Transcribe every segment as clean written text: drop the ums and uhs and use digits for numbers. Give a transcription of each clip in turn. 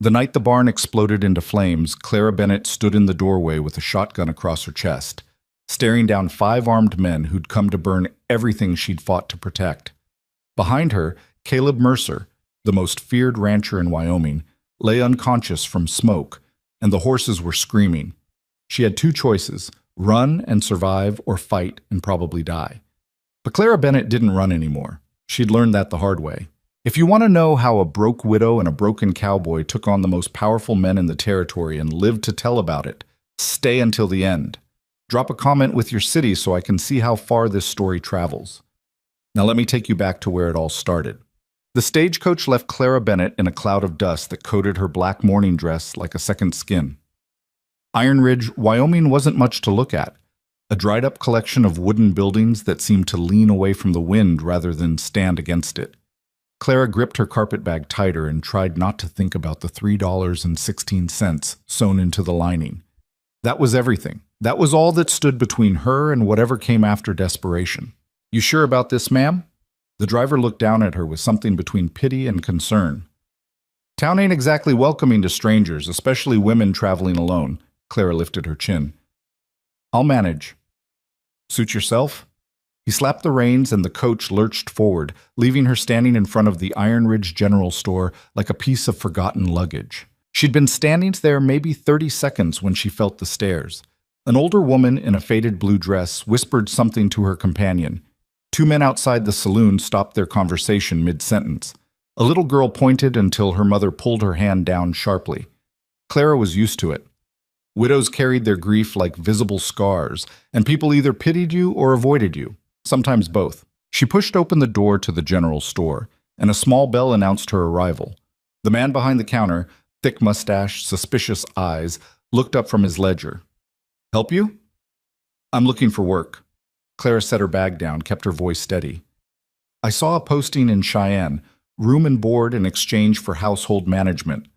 The night the barn exploded into flames, Clara Bennett stood in the doorway with a shotgun across her chest, staring down 5 armed men who'd come to burn everything she'd fought to protect. Behind her, Caleb Mercer, the most feared rancher in Wyoming, lay unconscious from smoke, and the horses were screaming. She had 2 choices: run and survive, or fight and probably die. But Clara Bennett didn't run anymore. She'd learned that the hard way. If you want to know how a broke widow and a broken cowboy took on the most powerful men in the territory and lived to tell about it, stay until the end. Drop a comment with your city so I can see how far this story travels. Now let me take you back to where it all started. The stagecoach left Clara Bennett in a cloud of dust that coated her black morning dress like a second skin. Iron Ridge, Wyoming wasn't much to look at. A dried-up collection of wooden buildings that seemed to lean away from the wind rather than stand against it. Clara gripped her carpetbag tighter and tried not to think about the $3.16 sewn into the lining. That was everything. That was all that stood between her and whatever came after desperation. "You sure about this, ma'am?" The driver looked down at her with something between pity and concern. "Town ain't exactly welcoming to strangers, especially women traveling alone." Clara lifted her chin. "I'll manage." "Suit yourself?" He slapped the reins and the coach lurched forward, leaving her standing in front of the Iron Ridge General Store like a piece of forgotten luggage. She'd been standing there maybe 30 seconds when she felt the stares. An older woman in a faded blue dress whispered something to her companion. 2 men outside the saloon stopped their conversation mid-sentence. A little girl pointed until her mother pulled her hand down sharply. Clara was used to it. Widows carried their grief like visible scars, and people either pitied you or avoided you, sometimes both. She pushed open the door to the general store, and a small bell announced her arrival. The man behind the counter, thick mustache, suspicious eyes, looked up from his ledger. "Help you?" "I'm looking for work." Clara set her bag down, kept her voice steady. "I saw a posting in Cheyenne, room and board in exchange for household management.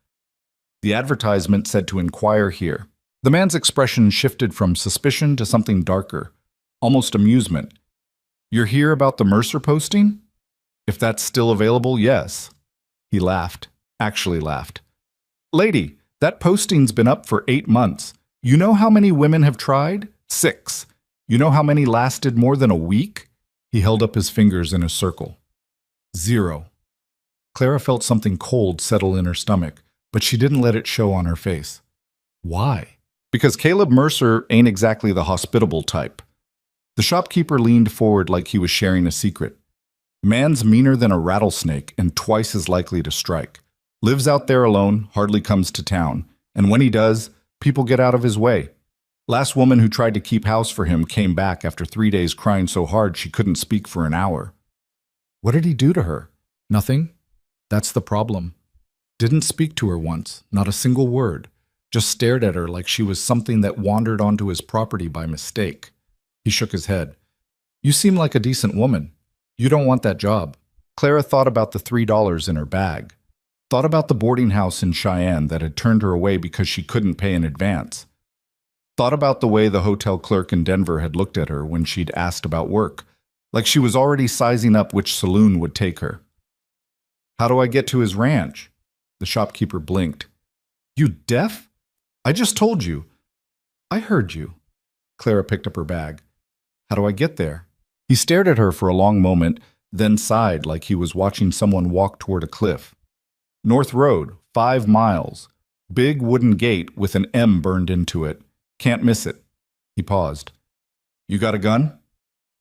The advertisement said to inquire here." The man's expression shifted from suspicion to something darker, almost amusement. "You're here about the Mercer posting?" "If that's still available, yes." He laughed, actually laughed. "Lady, that posting's been up for 8 months. You know how many women have tried? 6. You know how many lasted more than a week?" He held up his fingers in a circle. 0. Clara felt something cold settle in her stomach, but she didn't let it show on her face. Why? Because Caleb Mercer ain't exactly the hospitable type. The shopkeeper leaned forward like he was sharing a secret. "Man's meaner than a rattlesnake and twice as likely to strike. Lives out there alone, hardly comes to town, and when he does, people get out of his way. Last woman who tried to keep house for him came back after 3 days crying so hard she couldn't speak for an hour." What did he do to her? Nothing. That's the problem. Didn't speak to her once, not a single word. Just stared at her like she was something that wandered onto his property by mistake. He shook his head. "You seem like a decent woman. You don't want that job." Clara thought about the $3 in her bag. Thought about the boarding house in Cheyenne that had turned her away because she couldn't pay in advance. Thought about the way the hotel clerk in Denver had looked at her when she'd asked about work, like she was already sizing up which saloon would take her. "How do I get to his ranch?" The shopkeeper blinked. "You deaf? I just told you." "I heard you." Clara picked up her bag. "How do I get there?" He stared at her for a long moment, then sighed like he was watching someone walk toward a cliff. "North Road, 5 miles. Big wooden gate with an M burned into it. Can't miss it." He paused. "You got a gun?"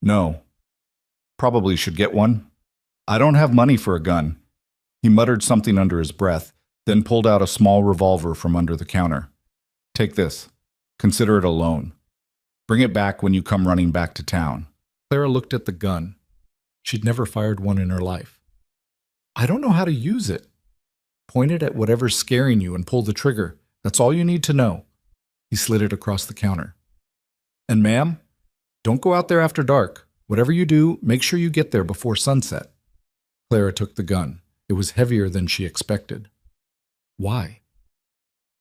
"No." "Probably should get one." "I don't have money for a gun." He muttered something under his breath, then pulled out a small revolver from under the counter. "Take this. Consider it a loan. Bring it back when you come running back to town." Clara looked at the gun. She'd never fired one in her life. "I don't know how to use it." "Point it at whatever's scaring you and pull the trigger. That's all you need to know." He slid it across the counter. "And ma'am, don't go out there after dark. Whatever you do, make sure you get there before sunset." Clara took the gun. It was heavier than she expected. Why?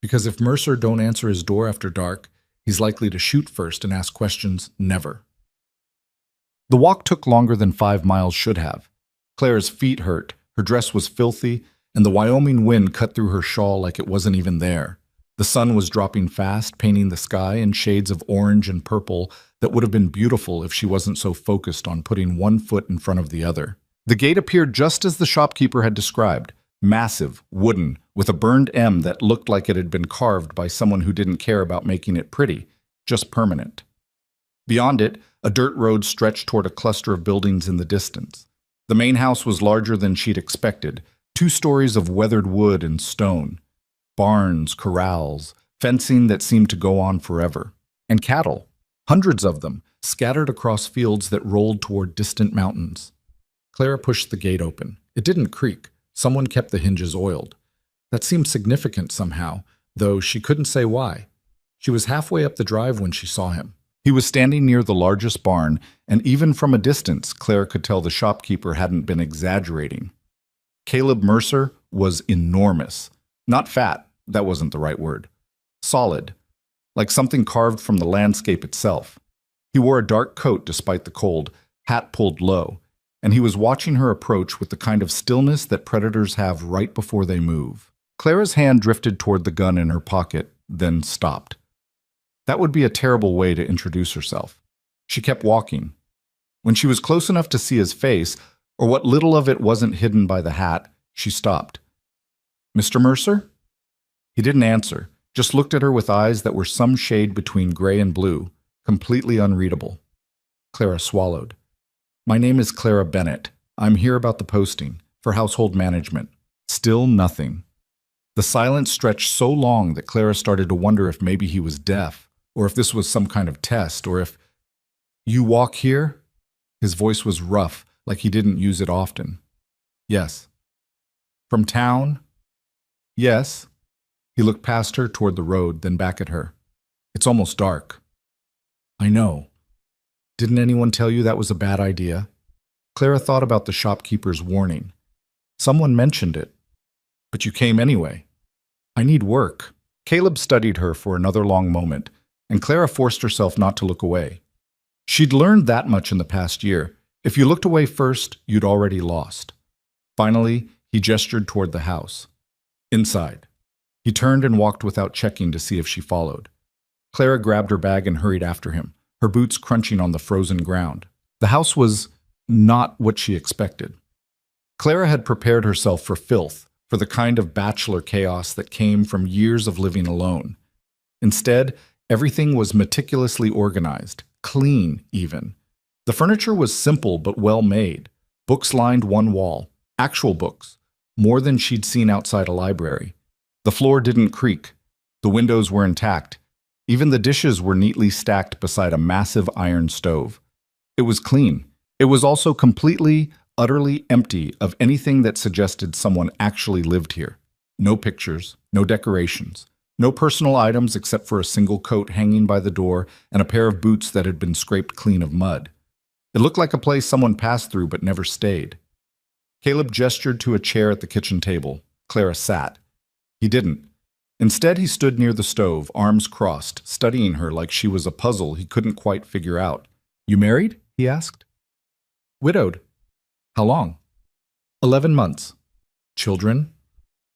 Because if Mercer don't answer his door after dark, he's likely to shoot first and ask questions never. The walk took longer than 5 miles should have. Clara's feet hurt, her dress was filthy, and the Wyoming wind cut through her shawl like it wasn't even there. The sun was dropping fast, painting the sky in shades of orange and purple that would have been beautiful if she wasn't so focused on putting one foot in front of the other. The gate appeared just as the shopkeeper had described, massive, wooden, with a burned M that looked like it had been carved by someone who didn't care about making it pretty, just permanent. Beyond it, a dirt road stretched toward a cluster of buildings in the distance. The main house was larger than she'd expected, 2 stories of weathered wood and stone. Barns, corrals, fencing that seemed to go on forever. And cattle, hundreds of them, scattered across fields that rolled toward distant mountains. Clara pushed the gate open. It didn't creak. Someone kept the hinges oiled. That seemed significant somehow, though she couldn't say why. She was halfway up the drive when she saw him. He was standing near the largest barn, and even from a distance, Clara could tell the shopkeeper hadn't been exaggerating. Caleb Mercer was enormous. Not fat, that wasn't the right word. Solid, like something carved from the landscape itself. He wore a dark coat despite the cold, hat pulled low, and he was watching her approach with the kind of stillness that predators have right before they move. Clara's hand drifted toward the gun in her pocket, then stopped. That would be a terrible way to introduce herself. She kept walking. When she was close enough to see his face, or what little of it wasn't hidden by the hat, she stopped. "Mr. Mercer?" He didn't answer, just looked at her with eyes that were some shade between gray and blue, completely unreadable. Clara swallowed. "My name is Clara Bennett. I'm here about the posting, for household management." Still nothing. The silence stretched so long that Clara started to wonder if maybe he was deaf, or if this was some kind of test, or if... "You walk here?" His voice was rough, like he didn't use it often. "Yes." "From town?" "Yes." He looked past her toward the road, then back at her. "It's almost dark." "I know. Didn't anyone tell you that was a bad idea?" Clara thought about the shopkeeper's warning. Someone mentioned it. "But you came anyway." "I need work." Caleb studied her for another long moment, and Clara forced herself not to look away. She'd learned that much in the past year. If you looked away first, you'd already lost. Finally, he gestured toward the house. "Inside." He turned and walked without checking to see if she followed. Clara grabbed her bag and hurried after him, her boots crunching on the frozen ground. The house was not what she expected. Clara had prepared herself for filth, for the kind of bachelor chaos that came from years of living alone. Instead, everything was meticulously organized, clean even. The furniture was simple but well made. Books lined one wall, actual books, more than she'd seen outside a library. The floor didn't creak. The windows were intact. Even the dishes were neatly stacked beside a massive iron stove. It was clean. It was also completely, utterly empty of anything that suggested someone actually lived here. No pictures, no decorations, no personal items except for a single coat hanging by the door and a pair of boots that had been scraped clean of mud. It looked like a place someone passed through but never stayed. Caleb gestured to a chair at the kitchen table. Clara sat. He didn't. Instead, he stood near the stove, arms crossed, studying her like she was a puzzle he couldn't quite figure out. "You married?" he asked. "Widowed." "How long?" 11 months. "Children?"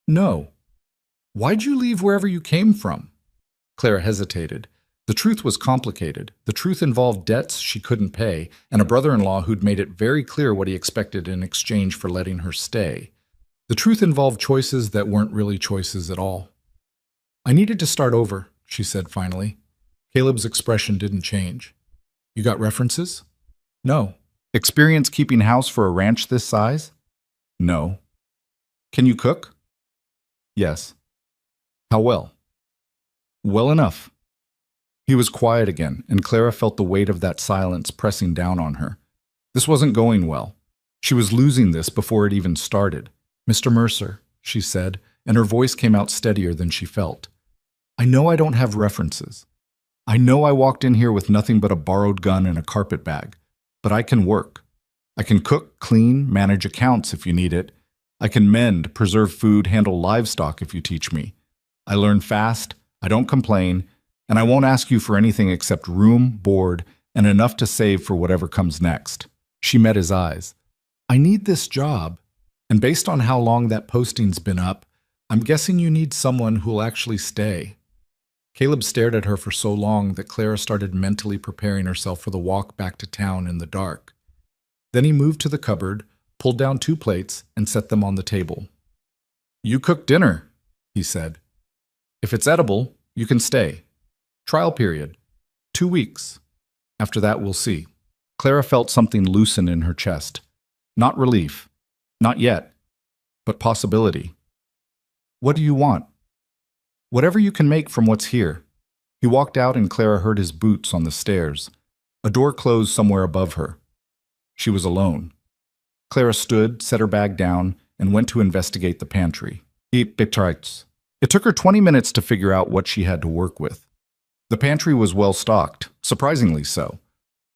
"No." "Why'd you leave wherever you came from?" Clara hesitated. The truth was complicated. The truth involved debts she couldn't pay, and a brother-in-law who'd made it very clear what he expected in exchange for letting her stay. The truth involved choices that weren't really choices at all. "I needed to start over," she said finally. Caleb's expression didn't change. "You got references?" "No." "Experience keeping house for a ranch this size?" "No." "Can you cook?" "Yes." "How well?" "Well enough." He was quiet again, and Clara felt the weight of that silence pressing down on her. This wasn't going well. She was losing this before it even started. "Mr. Mercer," she said, and her voice came out steadier than she felt. "I know I don't have references. I know I walked in here with nothing but a borrowed gun and a carpet bag, but I can work. I can cook, clean, manage accounts if you need it. I can mend, preserve food, handle livestock if you teach me. I learn fast, I don't complain, and I won't ask you for anything except room, board, and enough to save for whatever comes next." She met his eyes. "I need this job." And based on how long that posting's been up, I'm guessing you need someone who'll actually stay. Caleb stared at her for so long that Clara started mentally preparing herself for the walk back to town in the dark. Then he moved to the cupboard, pulled down 2 plates, and set them on the table. "You cooked dinner," he said. "If it's edible, you can stay. Trial period. 2 weeks. After that, we'll see." Clara felt something loosen in her chest. Not relief. Not yet. But possibility. "What do you want?" "Whatever you can make from what's here." He walked out and Clara heard his boots on the stairs. A door closed somewhere above her. She was alone. Clara stood, set her bag down, and went to investigate the pantry. It took her 20 minutes to figure out what she had to work with. The pantry was well stocked, surprisingly so.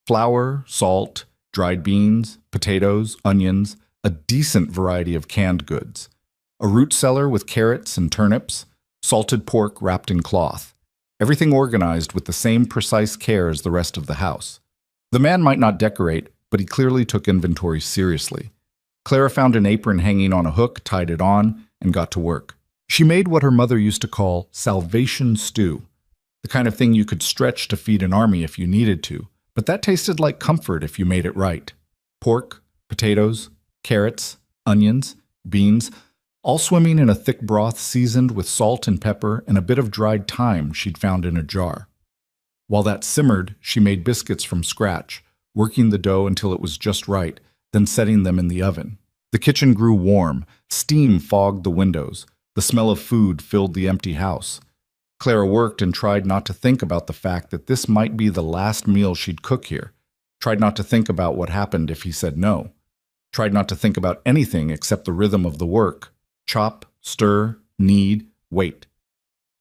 Flour, salt, dried beans, potatoes, onions, a decent variety of canned goods. A root cellar with carrots and turnips, salted pork wrapped in cloth. Everything organized with the same precise care as the rest of the house. The man might not decorate, but he clearly took inventory seriously. Clara found an apron hanging on a hook, tied it on, and got to work. She made what her mother used to call salvation stew, the kind of thing you could stretch to feed an army if you needed to, but that tasted like comfort if you made it right. Pork, potatoes, carrots, onions, beans, all swimming in a thick broth seasoned with salt and pepper and a bit of dried thyme she'd found in a jar. While that simmered, she made biscuits from scratch, working the dough until it was just right, then setting them in the oven. The kitchen grew warm, steam fogged the windows, the smell of food filled the empty house. Clara worked and tried not to think about the fact that this might be the last meal she'd cook here, tried not to think about what happened if he said no, tried not to think about anything except the rhythm of the work. Chop, stir, knead, wait.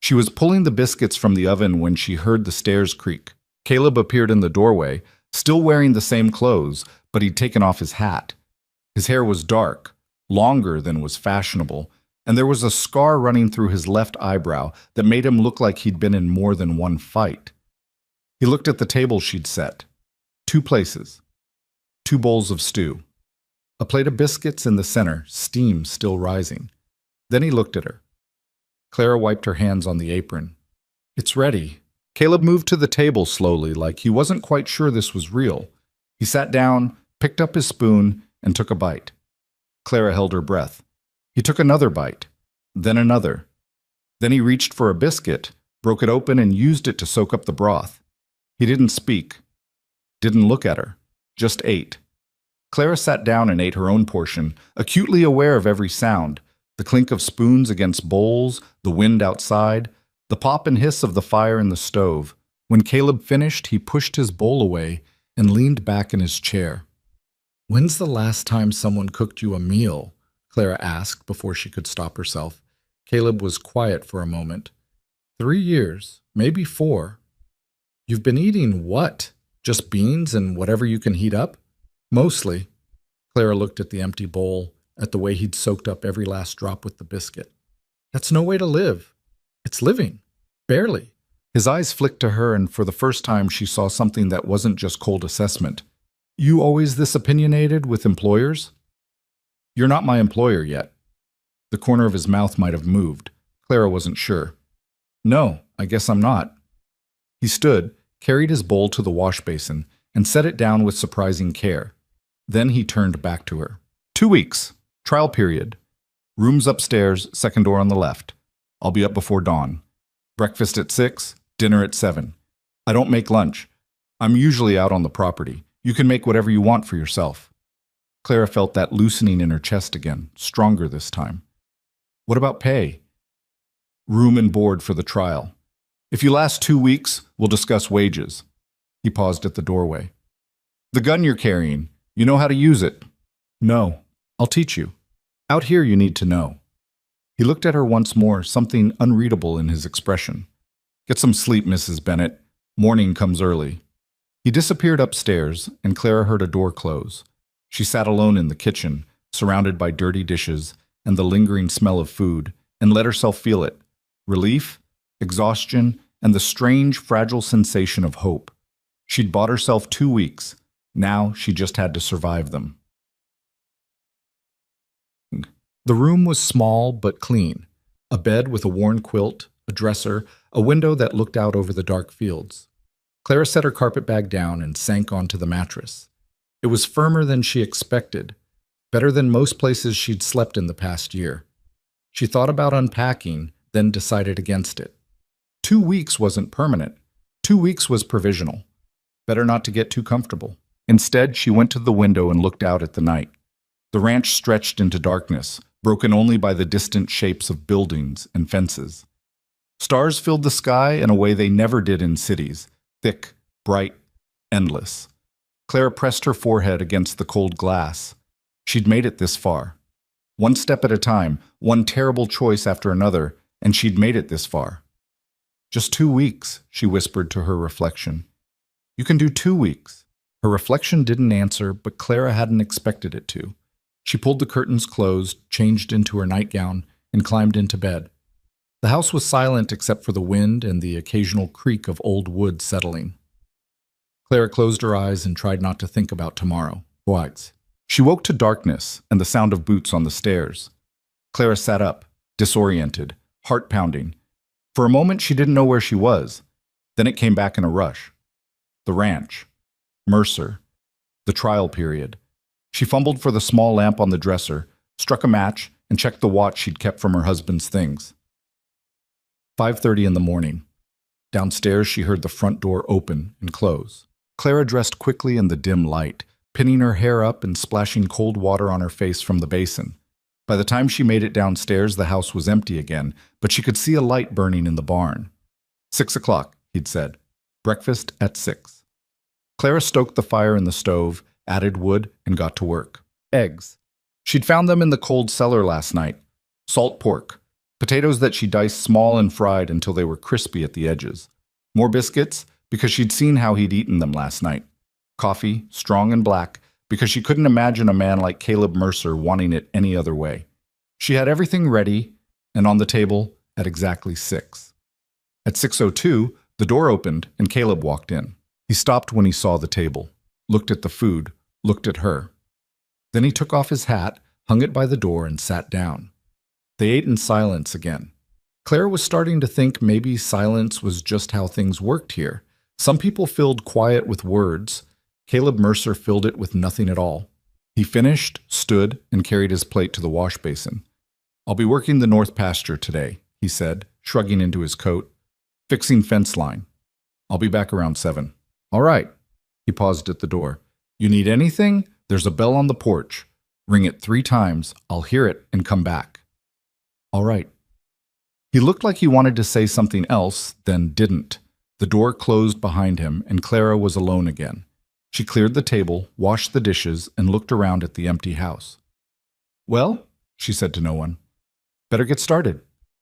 She was pulling the biscuits from the oven when she heard the stairs creak. Caleb appeared in the doorway, still wearing the same clothes, but he'd taken off his hat. His hair was dark, longer than was fashionable, and there was a scar running through his left eyebrow that made him look like he'd been in more than one fight. He looked at the table she'd set. 2 places. 2 bowls of stew. A plate of biscuits in the center, steam still rising. Then he looked at her. Clara wiped her hands on the apron. "It's ready." Caleb moved to the table slowly, like he wasn't quite sure this was real. He sat down, picked up his spoon, and took a bite. Clara held her breath. He took another bite, then another. Then he reached for a biscuit, broke it open, and used it to soak up the broth. He didn't speak, didn't look at her, just ate. Clara sat down and ate her own portion, acutely aware of every sound, the clink of spoons against bowls, the wind outside, the pop and hiss of the fire in the stove. When Caleb finished, he pushed his bowl away and leaned back in his chair. "When's the last time someone cooked you a meal?" Clara asked before she could stop herself. Caleb was quiet for a moment. 3 years, maybe 4. "You've been eating what? Just beans and whatever you can heat up?" "Mostly." Clara looked at the empty bowl, at the way he'd soaked up every last drop with the biscuit. "That's no way to live." "It's living. Barely." His eyes flicked to her, and for the first time she saw something that wasn't just cold assessment. "You always this opinionated with employers?" "You're not my employer yet." The corner of his mouth might have moved. Clara wasn't sure. "No, I guess I'm not." He stood, carried his bowl to the wash basin, and set it down with surprising care. Then he turned back to her. 2 weeks. Trial period. Rooms upstairs, second door on the left. I'll be up before dawn. Breakfast at 6, dinner at 7. I don't make lunch. I'm usually out on the property. You can make whatever you want for yourself. Clara felt that loosening in her chest again, stronger this time. What about pay? Room and board for the trial. If you last 2 weeks, we'll discuss wages. He paused at the doorway. The gun you're carrying, you know how to use it? No. I'll teach you. Out here you need to know. He looked at her once more, something unreadable in his expression. Get some sleep, Mrs. Bennett. Morning comes early. He disappeared upstairs, and Clara heard a door close. She sat alone in the kitchen, surrounded by dirty dishes and the lingering smell of food, and let herself feel it. Relief, exhaustion, and the strange, fragile sensation of hope. She'd bought herself 2 weeks. Now she just had to survive them. The room was small but clean. A bed with a worn quilt, a dresser, a window that looked out over the dark fields. Clara set her carpet bag down and sank onto the mattress. It was firmer than she expected, better than most places she'd slept in the past year. She thought about unpacking, then decided against it. 2 weeks wasn't permanent. 2 weeks was provisional. Better not to get too comfortable. Instead, she went to the window and looked out at the night. The ranch stretched into darkness, broken only by the distant shapes of buildings and fences. Stars filled the sky in a way they never did in cities, thick, bright, endless. Clara pressed her forehead against the cold glass. She'd made it this far. One step at a time, one terrible choice after another, and she'd made it this far. Just 2 weeks, she whispered to her reflection. You can do 2 weeks. Her reflection didn't answer, but Clara hadn't expected it to. She pulled the curtains closed, changed into her nightgown, and climbed into bed. The house was silent except for the wind and the occasional creak of old wood settling. Clara closed her eyes and tried not to think about tomorrow. Twice. She woke to darkness and the sound of boots on the stairs. Clara sat up, disoriented, heart pounding. For a moment she didn't know where she was. Then it came back in a rush. The ranch. Mercer. The trial period. She fumbled for the small lamp on the dresser, struck a match, and checked the watch she'd kept from her husband's things. 5:30 in the morning. Downstairs she heard the front door open and close. Clara dressed quickly in the dim light, pinning her hair up and splashing cold water on her face from the basin. By the time she made it downstairs, the house was empty again, but she could see a light burning in the barn. 6 o'clock, he'd said. Breakfast at 6. Clara stoked the fire in the stove, added wood, and got to work. Eggs. She'd found them in the cold cellar last night. Salt pork. Potatoes that she diced small and fried until they were crispy at the edges. More biscuits, because she'd seen how he'd eaten them last night. Coffee, strong and black, because she couldn't imagine a man like Caleb Mercer wanting it any other way. She had everything ready and on the table at exactly 6. At 6:02, the door opened and Caleb walked in. He stopped when he saw the table, looked at the food, looked at her. Then he took off his hat, hung it by the door, and sat down. They ate in silence again. Clara was starting to think maybe silence was just how things worked here. Some people filled quiet with words. Caleb Mercer filled it with nothing at all. He finished, stood, and carried his plate to the wash basin. I'll be working the north pasture today, he said, shrugging into his coat. Fixing fence line. I'll be back around 7. All right. He paused at the door. You need anything? There's a bell on the porch. Ring it 3 times. I'll hear it and come back. All right. He looked like he wanted to say something else, then didn't. The door closed behind him, and Clara was alone again. She cleared the table, washed the dishes, and looked around at the empty house. Well, she said to no one. Better get started.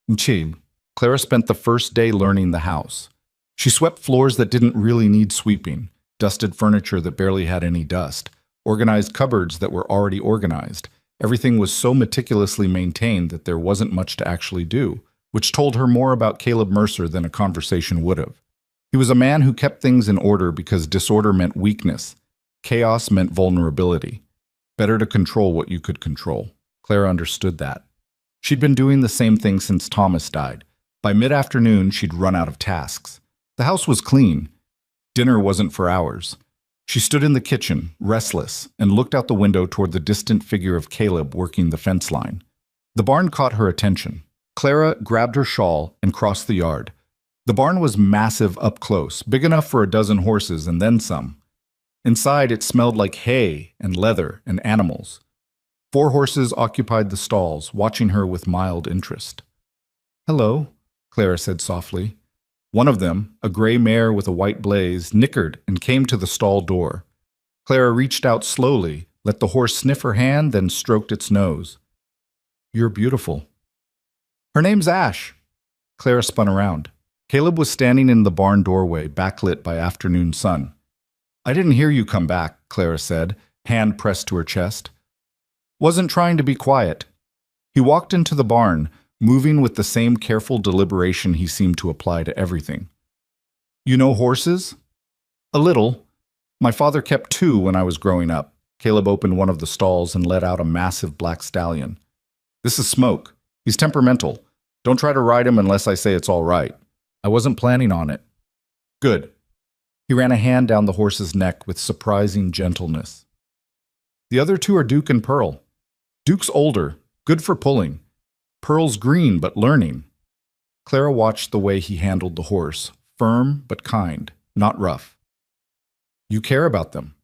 Mchib. Clara spent the first day learning the house. She swept floors that didn't really need sweeping, dusted furniture that barely had any dust, organized cupboards that were already organized. Everything was so meticulously maintained that there wasn't much to actually do, which told her more about Caleb Mercer than a conversation would have. He was a man who kept things in order because disorder meant weakness. Chaos meant vulnerability. Better to control what you could control. Clara understood that. She'd been doing the same thing since Thomas died. By mid-afternoon, she'd run out of tasks. The house was clean. Dinner wasn't for hours. She stood in the kitchen, restless, and looked out the window toward the distant figure of Caleb working the fence line. The barn caught her attention. Clara grabbed her shawl and crossed the yard. The barn was massive up close, big enough for a dozen horses and then some. Inside, it smelled like hay and leather and animals. 4 horses occupied the stalls, watching her with mild interest. Hello, Clara said softly. One of them, a gray mare with a white blaze, nickered and came to the stall door. Clara reached out slowly, let the horse sniff her hand, then stroked its nose. You're beautiful. Her name's Ash. Clara spun around. Caleb was standing in the barn doorway, backlit by afternoon sun. I didn't hear you come back, Clara said, hand pressed to her chest. Wasn't trying to be quiet. He walked into the barn, moving with the same careful deliberation he seemed to apply to everything. You know horses? A little. My father kept 2 when I was growing up. Caleb opened one of the stalls and let out a massive black stallion. This is Smoke. He's temperamental. Don't try to ride him unless I say it's all right. I wasn't planning on it. Good. He ran a hand down the horse's neck with surprising gentleness. The other two are Duke and Pearl. Duke's older, good for pulling. Pearl's green but learning. Clara watched the way he handled the horse, firm but kind, not rough. You care about them.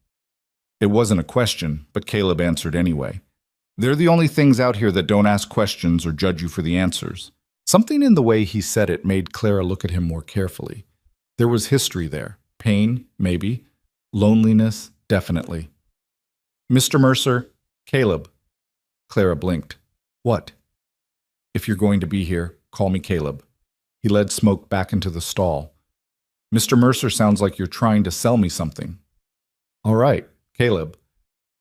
It wasn't a question, but Caleb answered anyway. They're the only things out here that don't ask questions or judge you for the answers. Something in the way he said it made Clara look at him more carefully. There was history there. Pain, maybe. Loneliness, definitely. Mr. Mercer, Caleb. Clara blinked. What? If you're going to be here, call me Caleb. He led Smoke back into the stall. Mr. Mercer sounds like you're trying to sell me something. All right, Caleb.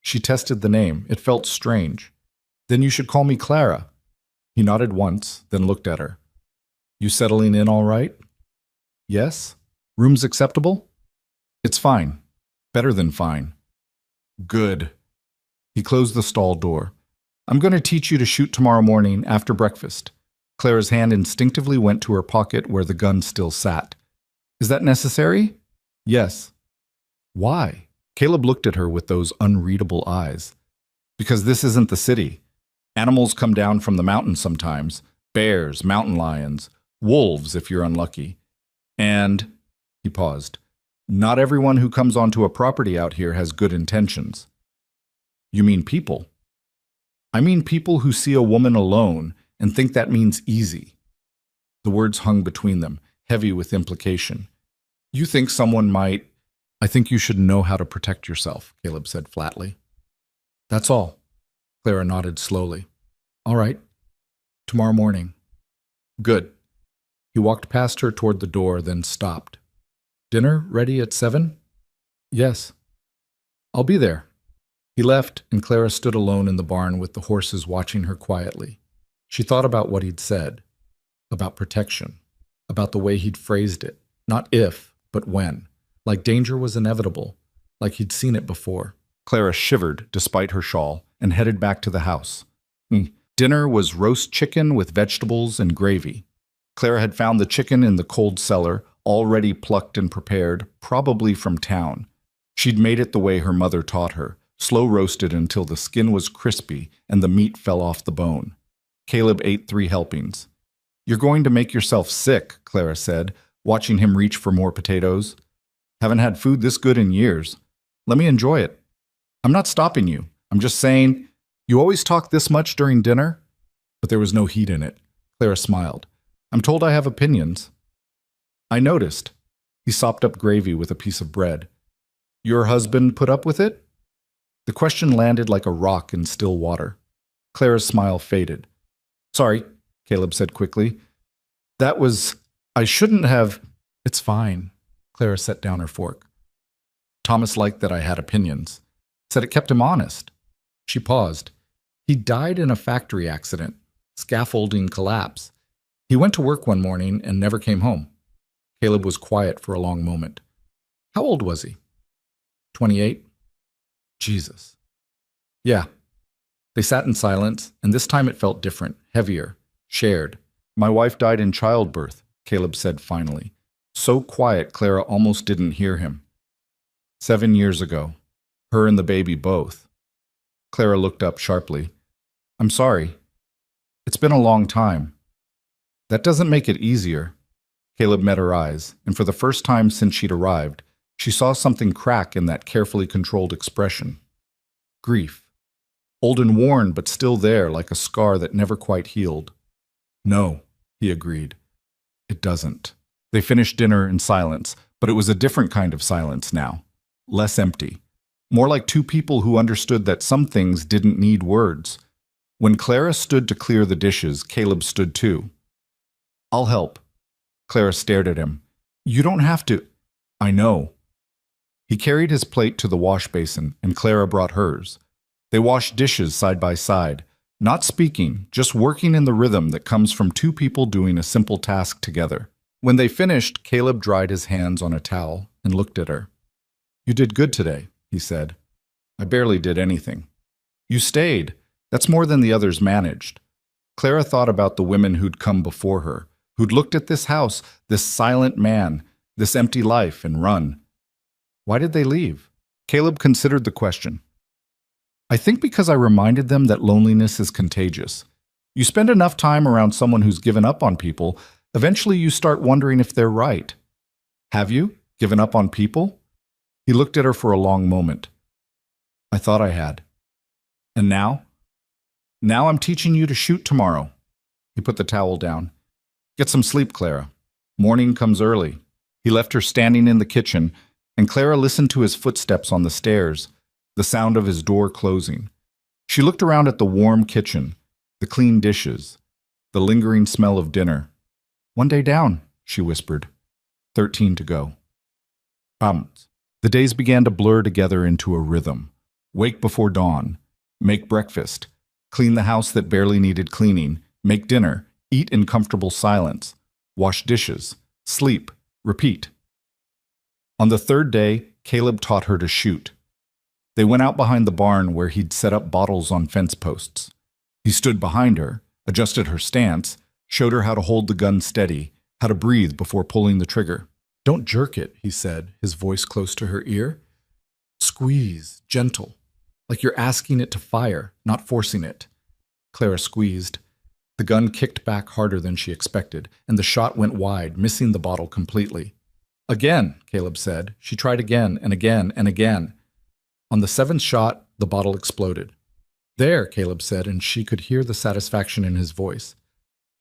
She tested the name. It felt strange. Then you should call me Clara. He nodded once, then looked at her. You settling in all right? Yes? Room's acceptable? It's fine. Better than fine. Good. He closed the stall door. I'm going to teach you to shoot tomorrow morning after breakfast. Clara's hand instinctively went to her pocket where the gun still sat. Is that necessary? Yes. Why? Caleb looked at her with those unreadable eyes. Because this isn't the city. Animals come down from the mountains sometimes. Bears, mountain lions, wolves if you're unlucky. And, he paused, not everyone who comes onto a property out here has good intentions. You mean people? I mean people who see a woman alone and think that means easy. The words hung between them, heavy with implication. You think someone might... I think you should know how to protect yourself, Caleb said flatly. That's all. Clara nodded slowly. All right. Tomorrow morning. Good. He walked past her toward the door, then stopped. Dinner ready at 7? Yes. I'll be there. He left, and Clara stood alone in the barn with the horses watching her quietly. She thought about what he'd said, about protection, about the way he'd phrased it, not if, but when, like danger was inevitable, like he'd seen it before. Clara shivered despite her shawl and headed back to the house. Dinner was roast chicken with vegetables and gravy. Clara had found the chicken in the cold cellar, already plucked and prepared, probably from town. She'd made it the way her mother taught her, slow roasted until the skin was crispy and the meat fell off the bone. Caleb ate 3 helpings. You're going to make yourself sick, Clara said, watching him reach for more potatoes. Haven't had food this good in years. Let me enjoy it. I'm not stopping you. I'm just saying, you always talk this much during dinner? But there was no heat in it. Clara smiled. I'm told I have opinions. I noticed. He sopped up gravy with a piece of bread. Your husband put up with it? The question landed like a rock in still water. Clara's smile faded. Sorry, Caleb said quickly. I shouldn't have... It's fine. Clara set down her fork. Thomas liked that I had opinions. Said it kept him honest. She paused. He died in a factory accident. Scaffolding collapse. He went to work one morning and never came home. Caleb was quiet for a long moment. How old was he? 28? Jesus. Yeah. They sat in silence, and this time it felt different, heavier, shared. My wife died in childbirth, Caleb said finally. So quiet Clara almost didn't hear him. 7 years ago. Her and the baby both. Clara looked up sharply. I'm sorry. It's been a long time. That doesn't make it easier. Caleb met her eyes, and for the first time since she'd arrived, she saw something crack in that carefully controlled expression. Grief. Old and worn, but still there, like a scar that never quite healed. No, he agreed. It doesn't. They finished dinner in silence, but it was a different kind of silence now. Less empty. More like two people who understood that some things didn't need words. When Clara stood to clear the dishes, Caleb stood too. I'll help. Clara stared at him. You don't have to. I know. He carried his plate to the wash basin, and Clara brought hers. They washed dishes side by side, not speaking, just working in the rhythm that comes from two people doing a simple task together. When they finished, Caleb dried his hands on a towel and looked at her. You did good today, he said. I barely did anything. You stayed. That's more than the others managed. Clara thought about the women who'd come before her, who'd looked at this house, this silent man, this empty life, and run. Why did they leave? Caleb considered the question. I think because I reminded them that loneliness is contagious. You spend enough time around someone who's given up on people, eventually you start wondering if they're right. Have you given up on people? He looked at her for a long moment. I thought I had. And now? Now I'm teaching you to shoot tomorrow. He put the towel down. Get some sleep, Clara. Morning comes early. He left her standing in the kitchen, and Clara listened to his footsteps on the stairs, the sound of his door closing. She looked around at the warm kitchen, the clean dishes, the lingering smell of dinner. 1 day down, she whispered. 13 to go. The days began to blur together into a rhythm. Wake before dawn. Make breakfast. Clean the house that barely needed cleaning. Make dinner. Eat in comfortable silence. Wash dishes. Sleep. Repeat. On the third day, Caleb taught her to shoot. They went out behind the barn where he'd set up bottles on fence posts. He stood behind her, adjusted her stance, showed her how to hold the gun steady, how to breathe before pulling the trigger. Don't jerk it, he said, his voice close to her ear. Squeeze, gentle, like you're asking it to fire, not forcing it. Clara squeezed. The gun kicked back harder than she expected, and the shot went wide, missing the bottle completely. Again, Caleb said. She tried again and again and again. On the seventh shot, the bottle exploded. There, Caleb said, and she could hear the satisfaction in his voice.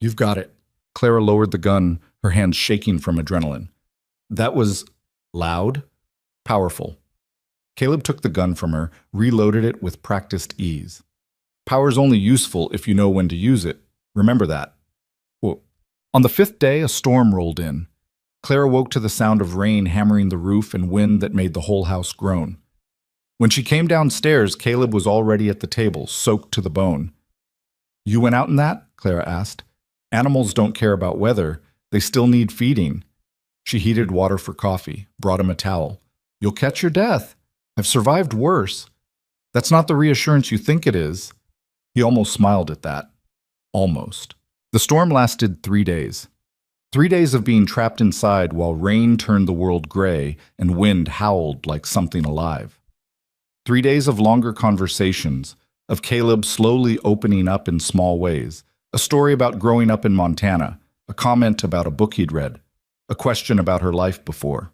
You've got it. Clara lowered the gun, her hands shaking from adrenaline. That was loud, powerful. Caleb took the gun from her, reloaded it with practiced ease. Power's only useful if you know when to use it. Remember that. On the fifth day, a storm rolled in. Clara woke to the sound of rain hammering the roof and wind that made the whole house groan. When she came downstairs, Caleb was already at the table, soaked to the bone. You went out in that? Clara asked. Animals don't care about weather. They still need feeding. She heated water for coffee, brought him a towel. You'll catch your death. I've survived worse. That's not the reassurance you think it is. He almost smiled at that. Almost. The storm lasted 3 days. 3 days of being trapped inside while rain turned the world gray and wind howled like something alive. 3 days of longer conversations, of Caleb slowly opening up in small ways, a story about growing up in Montana, a comment about a book he'd read, a question about her life before.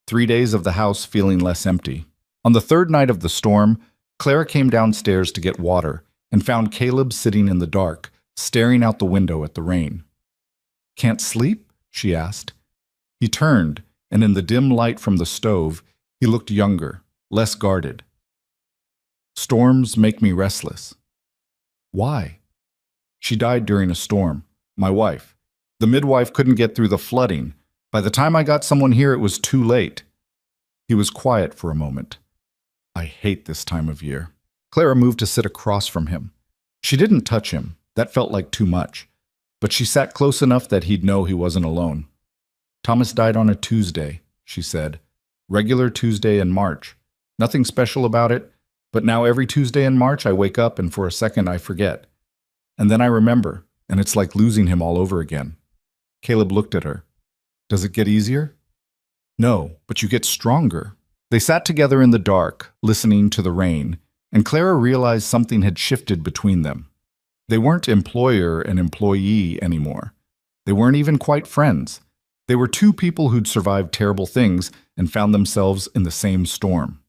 3 days of the house feeling less empty. On the third night of the storm, Clara came downstairs to get water and found Caleb sitting in the dark, staring out the window at the rain. Can't sleep? She asked. He turned, and in the dim light from the stove, he looked younger, less guarded. Storms make me restless. Why? She died during a storm, my wife. The midwife couldn't get through the flooding. By the time I got someone here, it was too late. He was quiet for a moment. I hate this time of year. Clara moved to sit across from him. She didn't touch him. That felt like too much. But she sat close enough that he'd know he wasn't alone. Thomas died on a Tuesday, she said. Regular Tuesday in March. Nothing special about it, but now every Tuesday in March I wake up and for a second I forget. And then I remember, and it's like losing him all over again. Caleb looked at her. Does it get easier? No, but you get stronger. They sat together in the dark, listening to the rain, and Clara realized something had shifted between them. They weren't employer and employee anymore. They weren't even quite friends. They were two people who'd survived terrible things and found themselves in the same storm.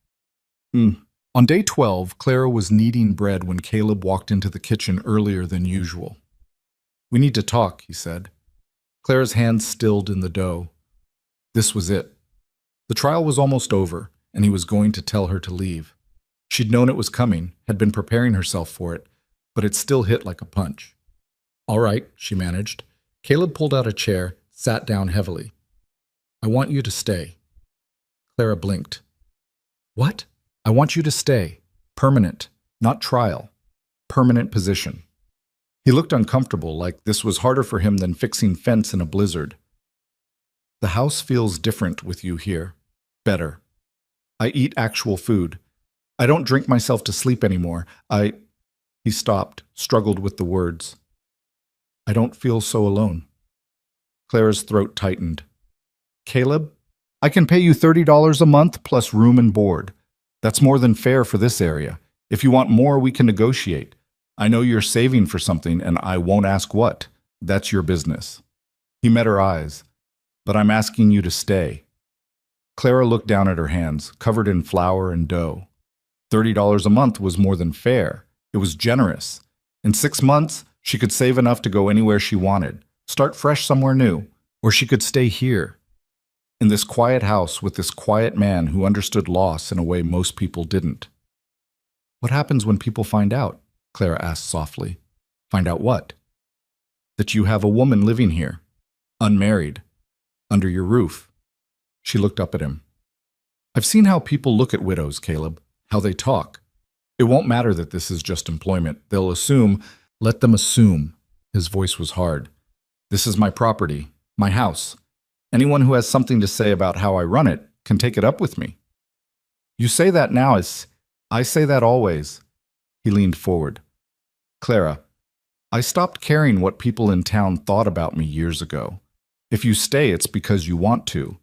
On day 12, Clara was kneading bread when Caleb walked into the kitchen earlier than usual. We need to talk, he said. Clara's hands stilled in the dough. This was it. The trial was almost over, and he was going to tell her to leave. She'd known it was coming, had been preparing herself for it, but it still hit like a punch. All right, she managed. Caleb pulled out a chair, sat down heavily. I want you to stay. Clara blinked. What? I want you to stay. Permanent, not trial. Permanent position. He looked uncomfortable, like this was harder for him than fixing fence in a blizzard. The house feels different with you here. Better. I eat actual food. I don't drink myself to sleep anymore. He stopped, struggled with the words. I don't feel so alone. Clara's throat tightened. Caleb, I can pay you $30 a month plus room and board. That's more than fair for this area. If you want more, we can negotiate. I know you're saving for something, and I won't ask what. That's your business. He met her eyes. But I'm asking you to stay. Clara looked down at her hands, covered in flour and dough. $30 a month was more than fair. It was generous. In 6 months, she could save enough to go anywhere she wanted, start fresh somewhere new, or she could stay here, in this quiet house with this quiet man who understood loss in a way most people didn't. What happens when people find out? Clara asked softly. Find out what? That you have a woman living here, unmarried, under your roof. She looked up at him. I've seen how people look at widows, Caleb, how they talk. It won't matter that this is just employment. They'll assume, let them assume. His voice was hard. This is my property, my house. Anyone who has something to say about how I run it can take it up with me. You say that now as I say that always. He leaned forward. Clara, I stopped caring what people in town thought about me years ago. If you stay, it's because you want to.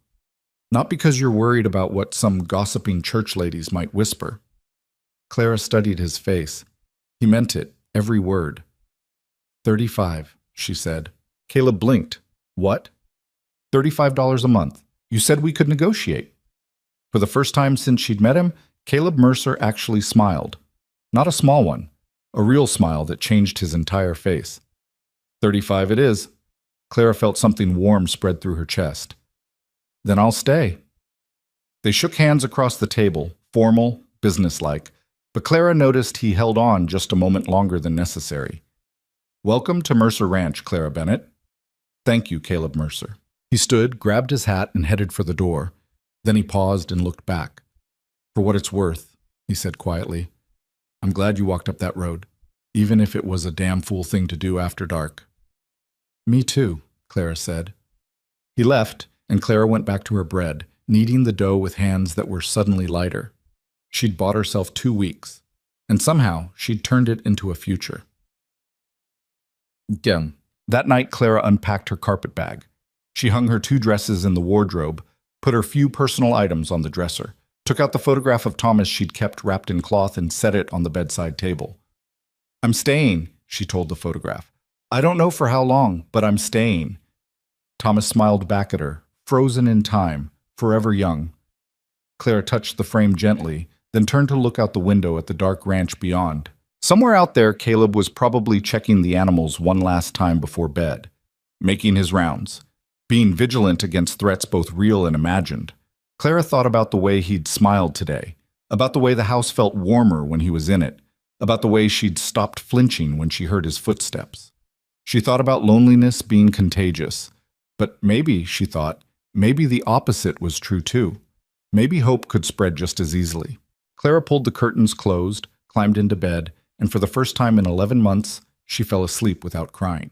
Not because you're worried about what some gossiping church ladies might whisper. Clara studied his face. He meant it, every word. 35, she said. Caleb blinked. What? $35 a month. You said we could negotiate. For the first time since she'd met him, Caleb Mercer actually smiled. Not a small one, a real smile that changed his entire face. 35 it is. Clara felt something warm spread through her chest. Then I'll stay. They shook hands across the table, formal, businesslike, but Clara noticed he held on just a moment longer than necessary. Welcome to Mercer Ranch, Clara Bennett. Thank you, Caleb Mercer. He stood, grabbed his hat, and headed for the door. Then he paused and looked back. For what it's worth, he said quietly, I'm glad you walked up that road, even if it was a damn fool thing to do after dark. Me too, Clara said. He left, and Clara went back to her bread, kneading the dough with hands that were suddenly lighter. She'd bought herself 2 weeks, and somehow she'd turned it into a future. Again, that night Clara unpacked her carpet bag. She hung her 2 dresses in the wardrobe, put her few personal items on the dresser, took out the photograph of Thomas she'd kept wrapped in cloth and set it on the bedside table. I'm staying, she told the photograph. I don't know for how long, but I'm staying. Thomas smiled back at her, frozen in time, forever young. Clara touched the frame gently, then turned to look out the window at the dark ranch beyond. Somewhere out there, Caleb was probably checking the animals one last time before bed, making his rounds, being vigilant against threats both real and imagined. Clara thought about the way he'd smiled today, about the way the house felt warmer when he was in it, about the way she'd stopped flinching when she heard his footsteps. She thought about loneliness being contagious, but maybe, she thought, maybe the opposite was true too. Maybe hope could spread just as easily. Clara pulled the curtains closed, climbed into bed, and for the first time in 11 months, she fell asleep without crying.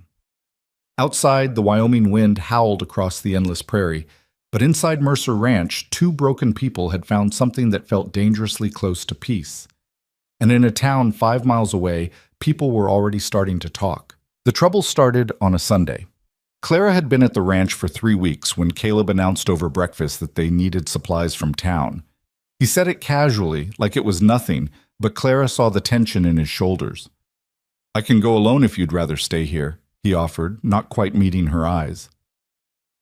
Outside, the Wyoming wind howled across the endless prairie, but inside Mercer Ranch, 2 broken people had found something that felt dangerously close to peace. And in a town 5 miles away, people were already starting to talk. The trouble started on a Sunday. Clara had been at the ranch for 3 weeks when Caleb announced over breakfast that they needed supplies from town. He said it casually, like it was nothing, but Clara saw the tension in his shoulders. I can go alone if you'd rather stay here, he offered, not quite meeting her eyes.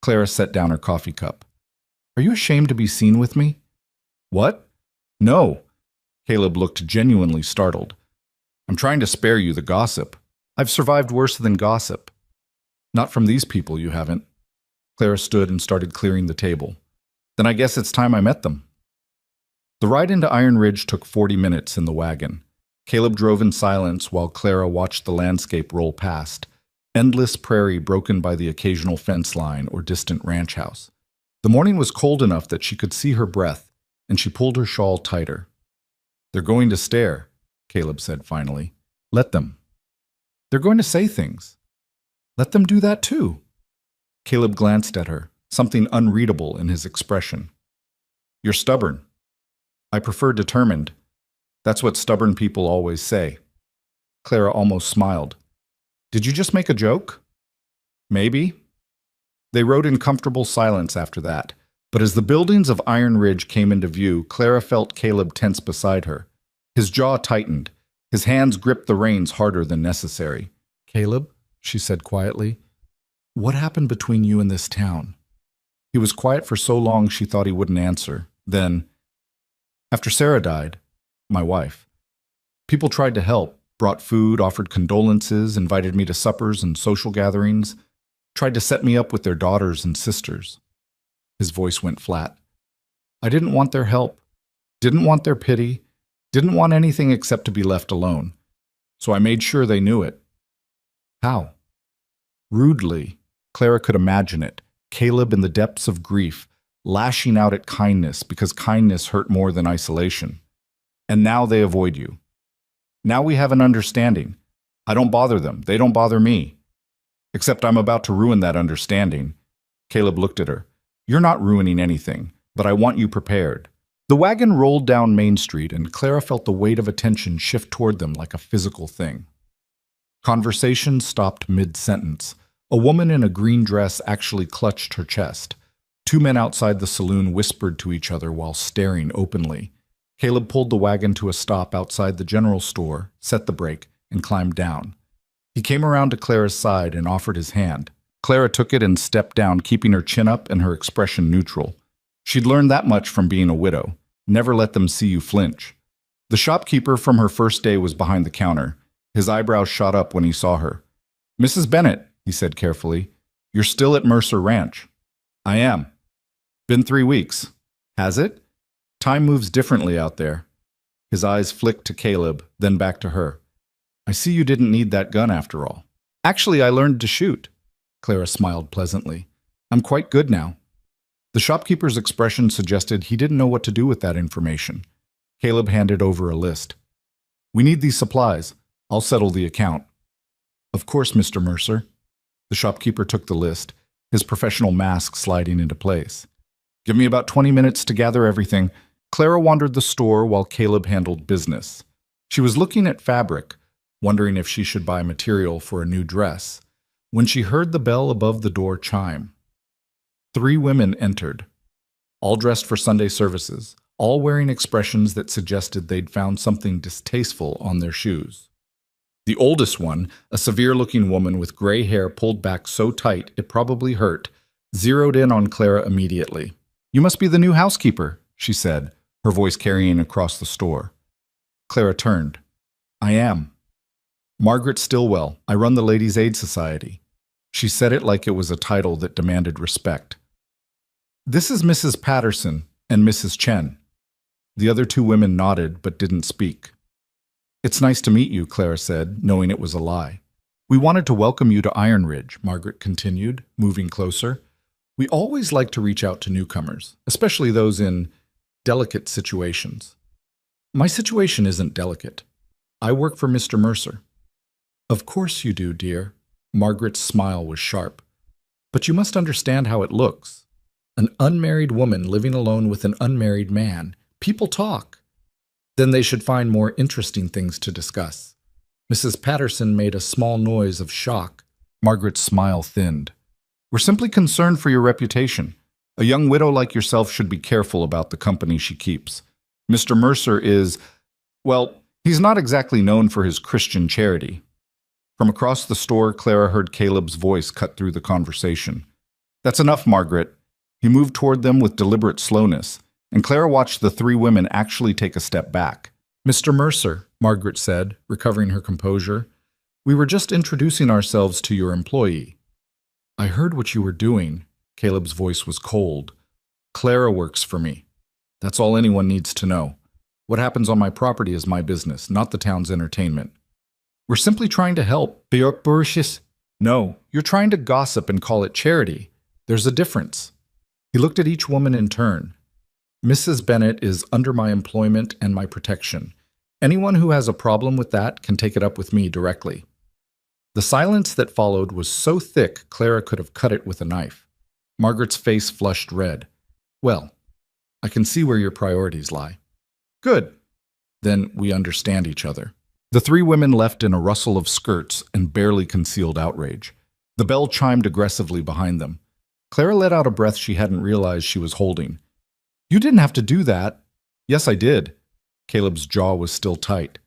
Clara set down her coffee cup. Are you ashamed to be seen with me? What? No. Caleb looked genuinely startled. I'm trying to spare you the gossip. I've survived worse than gossip. Not from these people, you haven't. Clara stood and started clearing the table. Then I guess it's time I met them. The ride into Iron Ridge took 40 minutes in the wagon. Caleb drove in silence while Clara watched the landscape roll past, endless prairie broken by the occasional fence line or distant ranch house. The morning was cold enough that she could see her breath, and she pulled her shawl tighter. They're going to stare, Caleb said finally. Let them. They're going to say things. Let them do that too. Caleb glanced at her, something unreadable in his expression. You're stubborn. I prefer determined. That's what stubborn people always say. Clara almost smiled. Did you just make a joke? Maybe. They rode in comfortable silence after that, but as the buildings of Iron Ridge came into view, Clara felt Caleb tense beside her. His jaw tightened. His hands gripped the reins harder than necessary. "Caleb," she said quietly, "what happened between you and this town?" He was quiet for so long she thought he wouldn't answer. Then, "After Sarah died, my wife, people tried to help, brought food, offered condolences, invited me to suppers and social gatherings, tried to set me up with their daughters and sisters." His voice went flat. "I didn't want their help, didn't want their pity, didn't want anything except to be left alone. So I made sure they knew it." How? Rudely. Clara could imagine it. Caleb in the depths of grief, lashing out at kindness because kindness hurt more than isolation. "And now they avoid you. Now we have an understanding. I don't bother them. They don't bother me. Except I'm about to ruin that understanding." Caleb looked at her. "You're not ruining anything, but I want you prepared." The wagon rolled down Main Street, and Clara felt the weight of attention shift toward them like a physical thing. Conversation stopped mid-sentence. A woman in a green dress actually clutched her chest. Two men outside the saloon whispered to each other while staring openly. Caleb pulled the wagon to a stop outside the general store, set the brake, and climbed down. He came around to Clara's side and offered his hand. Clara took it and stepped down, keeping her chin up and her expression neutral. She'd learned that much from being a widow. Never let them see you flinch. The shopkeeper from her first day was behind the counter. His eyebrows shot up when he saw her. "Mrs. Bennett," he said carefully, "you're still at Mercer Ranch." "I am." "Been 3 weeks." "Has it? Time moves differently out there." His eyes flicked to Caleb, then back to her. "I see you didn't need that gun after all." "Actually, I learned to shoot." Clara smiled pleasantly. "I'm quite good now." The shopkeeper's expression suggested he didn't know what to do with that information. Caleb handed over a list. "We need these supplies. I'll settle the account." "Of course, Mr. Mercer." The shopkeeper took the list, his professional mask sliding into place. "Give me about 20 minutes to gather everything." Clara wandered the store while Caleb handled business. She was looking at fabric, wondering if she should buy material for a new dress, when she heard the bell above the door chime. 3 women entered, all dressed for Sunday services, all wearing expressions that suggested they'd found something distasteful on their shoes. The oldest one, a severe-looking woman with gray hair pulled back so tight it probably hurt, zeroed in on Clara immediately. "You must be the new housekeeper," she said, her voice carrying across the store. Clara turned. "I am. Margaret Stillwell. I run the Ladies' Aid Society." She said it like it was a title that demanded respect. "This is Mrs. Patterson and Mrs. Chen." The other 2 women nodded but didn't speak. "It's nice to meet you," Clara said, knowing it was a lie. "We wanted to welcome you to Iron Ridge," Margaret continued, moving closer. "We always like to reach out to newcomers, especially those in delicate situations." "My situation isn't delicate. I work for Mr. Mercer." "Of course you do, dear." Margaret's smile was sharp. "But you must understand how it looks. An unmarried woman living alone with an unmarried man. People talk. Then they should find more interesting things to discuss." Mrs. Patterson made a small noise of shock. Margaret's smile thinned. "We're simply concerned for your reputation. A young widow like yourself should be careful about the company she keeps. Mr. Mercer is, well, he's not exactly known for his Christian charity." From across the store, Clara heard Caleb's voice cut through the conversation. "That's enough, Margaret." He moved toward them with deliberate slowness, and Clara watched the 3 women actually take a step back. "Mr. Mercer," Margaret said, recovering her composure, "we were just introducing ourselves to your employee." "I heard what you were doing." Caleb's voice was cold. "Clara works for me. That's all anyone needs to know. What happens on my property is my business, not the town's entertainment." "We're simply trying to help." "No, you're trying to gossip and call it charity. There's a difference." He looked at each woman in turn. "Mrs. Bennett is under my employment and my protection. Anyone who has a problem with that can take it up with me directly." The silence that followed was so thick Clara could have cut it with a knife. Margaret's face flushed red. "Well, I can see where your priorities lie." "Good. Then we understand each other." The 3 women left in a rustle of skirts and barely concealed outrage. The bell chimed aggressively behind them. Clara let out a breath she hadn't realized she was holding. You didn't have to do that. Yes, I did. Caleb's jaw was still tight.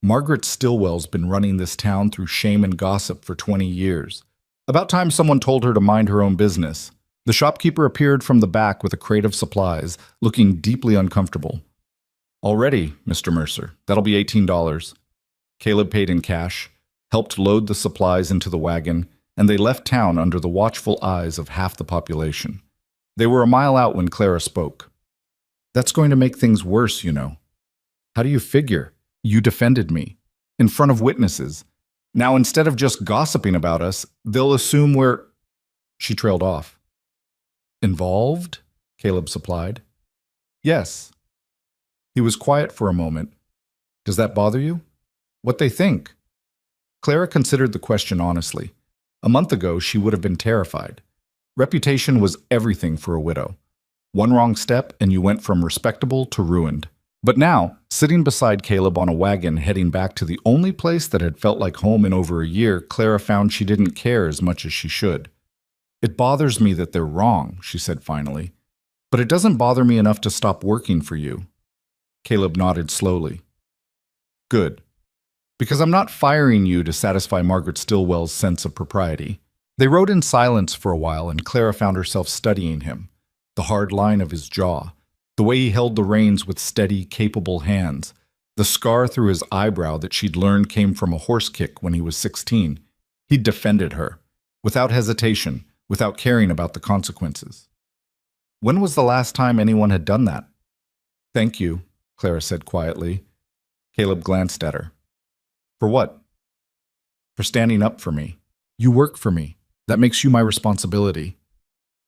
Margaret Stillwell's been running this town through shame and gossip for 20 years. About time someone told her to mind her own business. The shopkeeper appeared from the back with a crate of supplies, looking deeply uncomfortable. Already, Mr. Mercer. That'll be $18. Caleb paid in cash, helped load the supplies into the wagon, and they left town under the watchful eyes of half the population. They were a mile out when Clara spoke. That's going to make things worse, you know. How do you figure? You defended me. In front of witnesses. Now, instead of just gossiping about us, they'll assume we're... She trailed off. Involved? Caleb supplied. Yes. He was quiet for a moment. Does that bother you? What they think? Clara considered the question honestly. A month ago, she would have been terrified. Reputation was everything for a widow. One wrong step and you went from respectable to ruined. But now, sitting beside Caleb on a wagon heading back to the only place that had felt like home in over a year, Clara found she didn't care as much as she should. It bothers me that they're wrong, she said finally. But it doesn't bother me enough to stop working for you. Caleb nodded slowly. Good. Because I'm not firing you to satisfy Margaret Stillwell's sense of propriety. They rode in silence for a while, and Clara found herself studying him. The hard line of his jaw, the way he held the reins with steady, capable hands, the scar through his eyebrow that she'd learned came from a horse kick when he was 16. He'd defended her, without hesitation, without caring about the consequences. When was the last time anyone had done that? Thank you, Clara said quietly. Caleb glanced at her. For what? For standing up for me. You work for me. That makes you my responsibility.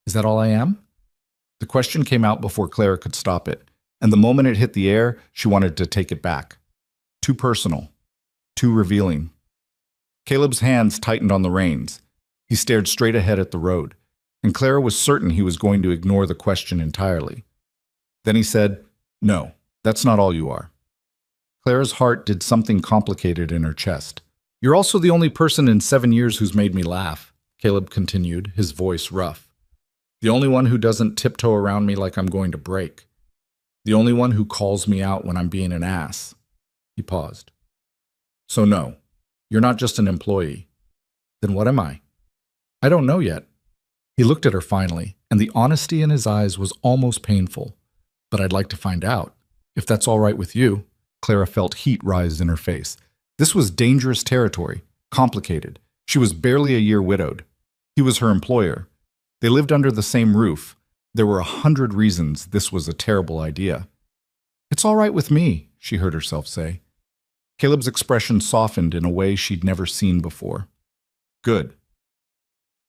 Is that all I am? The question came out before Clara could stop it, and the moment it hit the air, she wanted to take it back. Too personal. Too revealing. Caleb's hands tightened on the reins. He stared straight ahead at the road, and Clara was certain he was going to ignore the question entirely. Then he said, No, that's not all you are. Clara's heart did something complicated in her chest. You're also the only person in 7 years who's made me laugh, Caleb continued, his voice rough. The only one who doesn't tiptoe around me like I'm going to break. The only one who calls me out when I'm being an ass. He paused. So no, you're not just an employee. Then what am I? I don't know yet. He looked at her finally, and the honesty in his eyes was almost painful. But I'd like to find out, if that's all right with you. Clara felt heat rise in her face. This was dangerous territory, complicated. She was barely a year widowed. He was her employer. They lived under the same roof. There were 100 reasons this was a terrible idea. It's all right with me, she heard herself say. Caleb's expression softened in a way she'd never seen before. Good.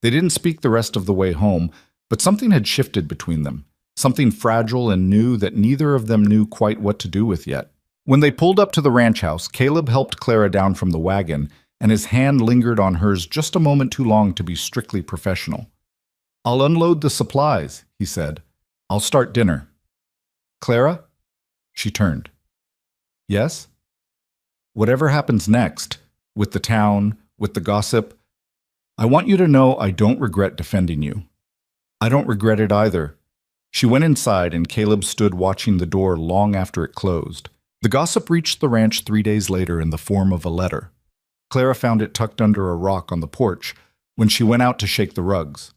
They didn't speak the rest of the way home, but something had shifted between them, something fragile and new that neither of them knew quite what to do with yet. When they pulled up to the ranch house, Caleb helped Clara down from the wagon, and his hand lingered on hers just a moment too long to be strictly professional. I'll unload the supplies, he said. I'll start dinner. Clara? She turned. Yes? Whatever happens next, with the town, with the gossip, I want you to know I don't regret defending you. I don't regret it either. She went inside, and Caleb stood watching the door long after it closed. The gossip reached the ranch 3 days later in the form of a letter. Clara found it tucked under a rock on the porch when she went out to shake the rugs.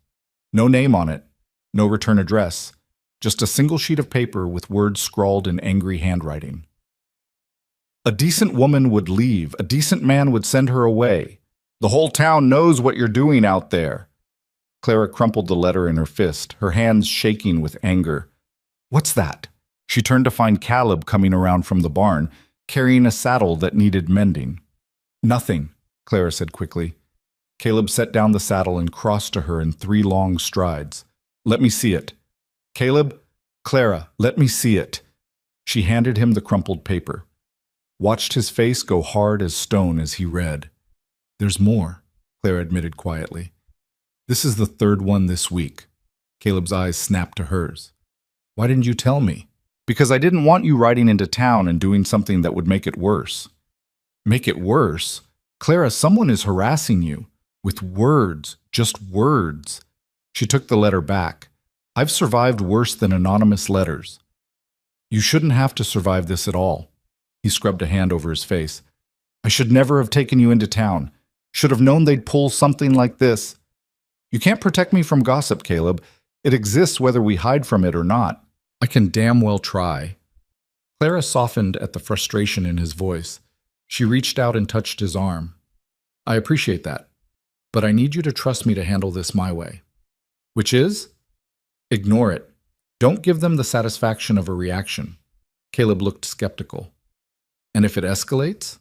No name on it, no return address, just a single sheet of paper with words scrawled in angry handwriting. A decent woman would leave, a decent man would send her away. The whole town knows what you're doing out there. Clara crumpled the letter in her fist, her hands shaking with anger. What's that? She turned to find Caleb coming around from the barn, carrying a saddle that needed mending. Nothing, Clara said quickly. Caleb set down the saddle and crossed to her in 3 long strides. Let me see it. Caleb, Clara, let me see it. She handed him the crumpled paper. Watched his face go hard as stone as he read. There's more, Clara admitted quietly. This is the 3rd one this week. Caleb's eyes snapped to hers. Why didn't you tell me? Because I didn't want you riding into town and doing something that would make it worse. Make it worse? Clara, someone is harassing you. With words, just words. She took the letter back. I've survived worse than anonymous letters. You shouldn't have to survive this at all. He scrubbed a hand over his face. I should never have taken you into town. Should have known they'd pull something like this. You can't protect me from gossip, Caleb. It exists whether we hide from it or not. I can damn well try. Clara softened at the frustration in his voice. She reached out and touched his arm. I appreciate that, but I need you to trust me to handle this my way. Which is? Ignore it. Don't give them the satisfaction of a reaction. Caleb looked skeptical. And if it escalates?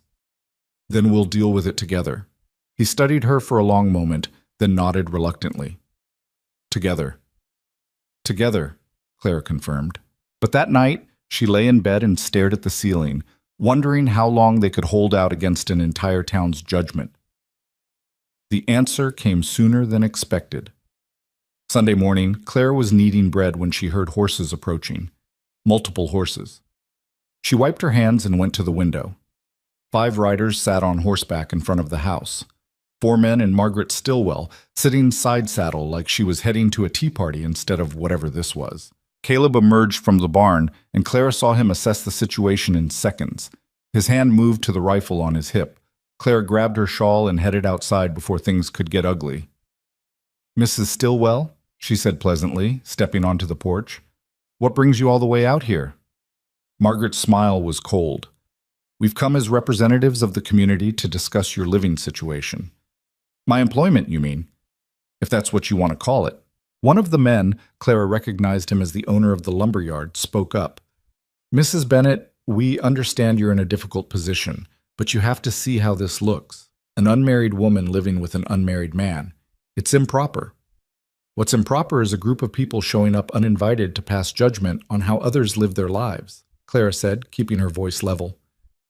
Then we'll deal with it together. He studied her for a long moment, then nodded reluctantly. Together. Together, Clara confirmed. But that night, she lay in bed and stared at the ceiling, wondering how long they could hold out against an entire town's judgment. The answer came sooner than expected. Sunday morning, Clara was kneading bread when she heard horses approaching. Multiple horses. She wiped her hands and went to the window. 5 riders sat on horseback in front of the house. 4 men and Margaret Stillwell, sitting side saddle like she was heading to a tea party instead of whatever this was. Caleb emerged from the barn, and Clara saw him assess the situation in seconds. His hand moved to the rifle on his hip. Clara grabbed her shawl and headed outside before things could get ugly. Mrs. Stillwell, she said pleasantly, stepping onto the porch. What brings you all the way out here? Margaret's smile was cold. We've come as representatives of the community to discuss your living situation. My employment, you mean? If that's what you want to call it. One of the men, Clara recognized him as the owner of the lumberyard, spoke up. Mrs. Bennett, we understand you're in a difficult position, but you have to see how this looks. An unmarried woman living with an unmarried man. It's improper. What's improper is a group of people showing up uninvited to pass judgment on how others live their lives, Clara said, keeping her voice level.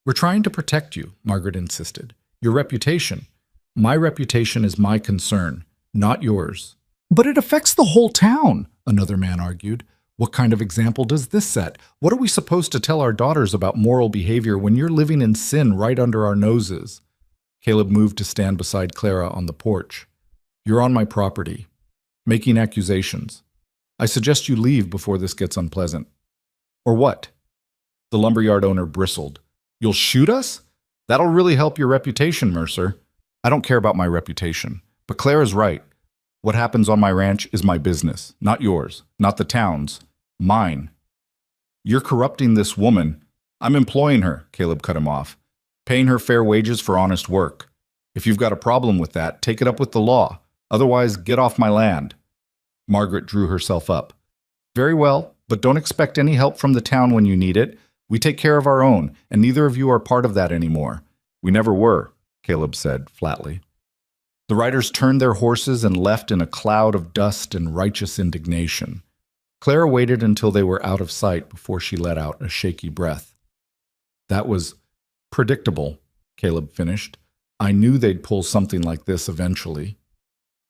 We're trying to protect you, Margaret insisted. Your reputation. My reputation is my concern, not yours. But it affects the whole town, another man argued. What kind of example does this set? What are we supposed to tell our daughters about moral behavior when you're living in sin right under our noses? Caleb moved to stand beside Clara on the porch. You're on my property, making accusations. I suggest you leave before this gets unpleasant. Or what? The lumberyard owner bristled. You'll shoot us? That'll really help your reputation, Mercer. I don't care about my reputation, but Clara's right. What happens on my ranch is my business, not yours, not the town's, mine. You're corrupting this woman. I'm employing her, Caleb cut him off, paying her fair wages for honest work. If you've got a problem with that, take it up with the law. Otherwise, get off my land. Margaret drew herself up. Very well, but don't expect any help from the town when you need it. We take care of our own, and neither of you are part of that anymore. We never were, Caleb said flatly. The riders turned their horses and left in a cloud of dust and righteous indignation. Clara waited until they were out of sight before she let out a shaky breath. That was predictable, Caleb finished. I knew they'd pull something like this eventually.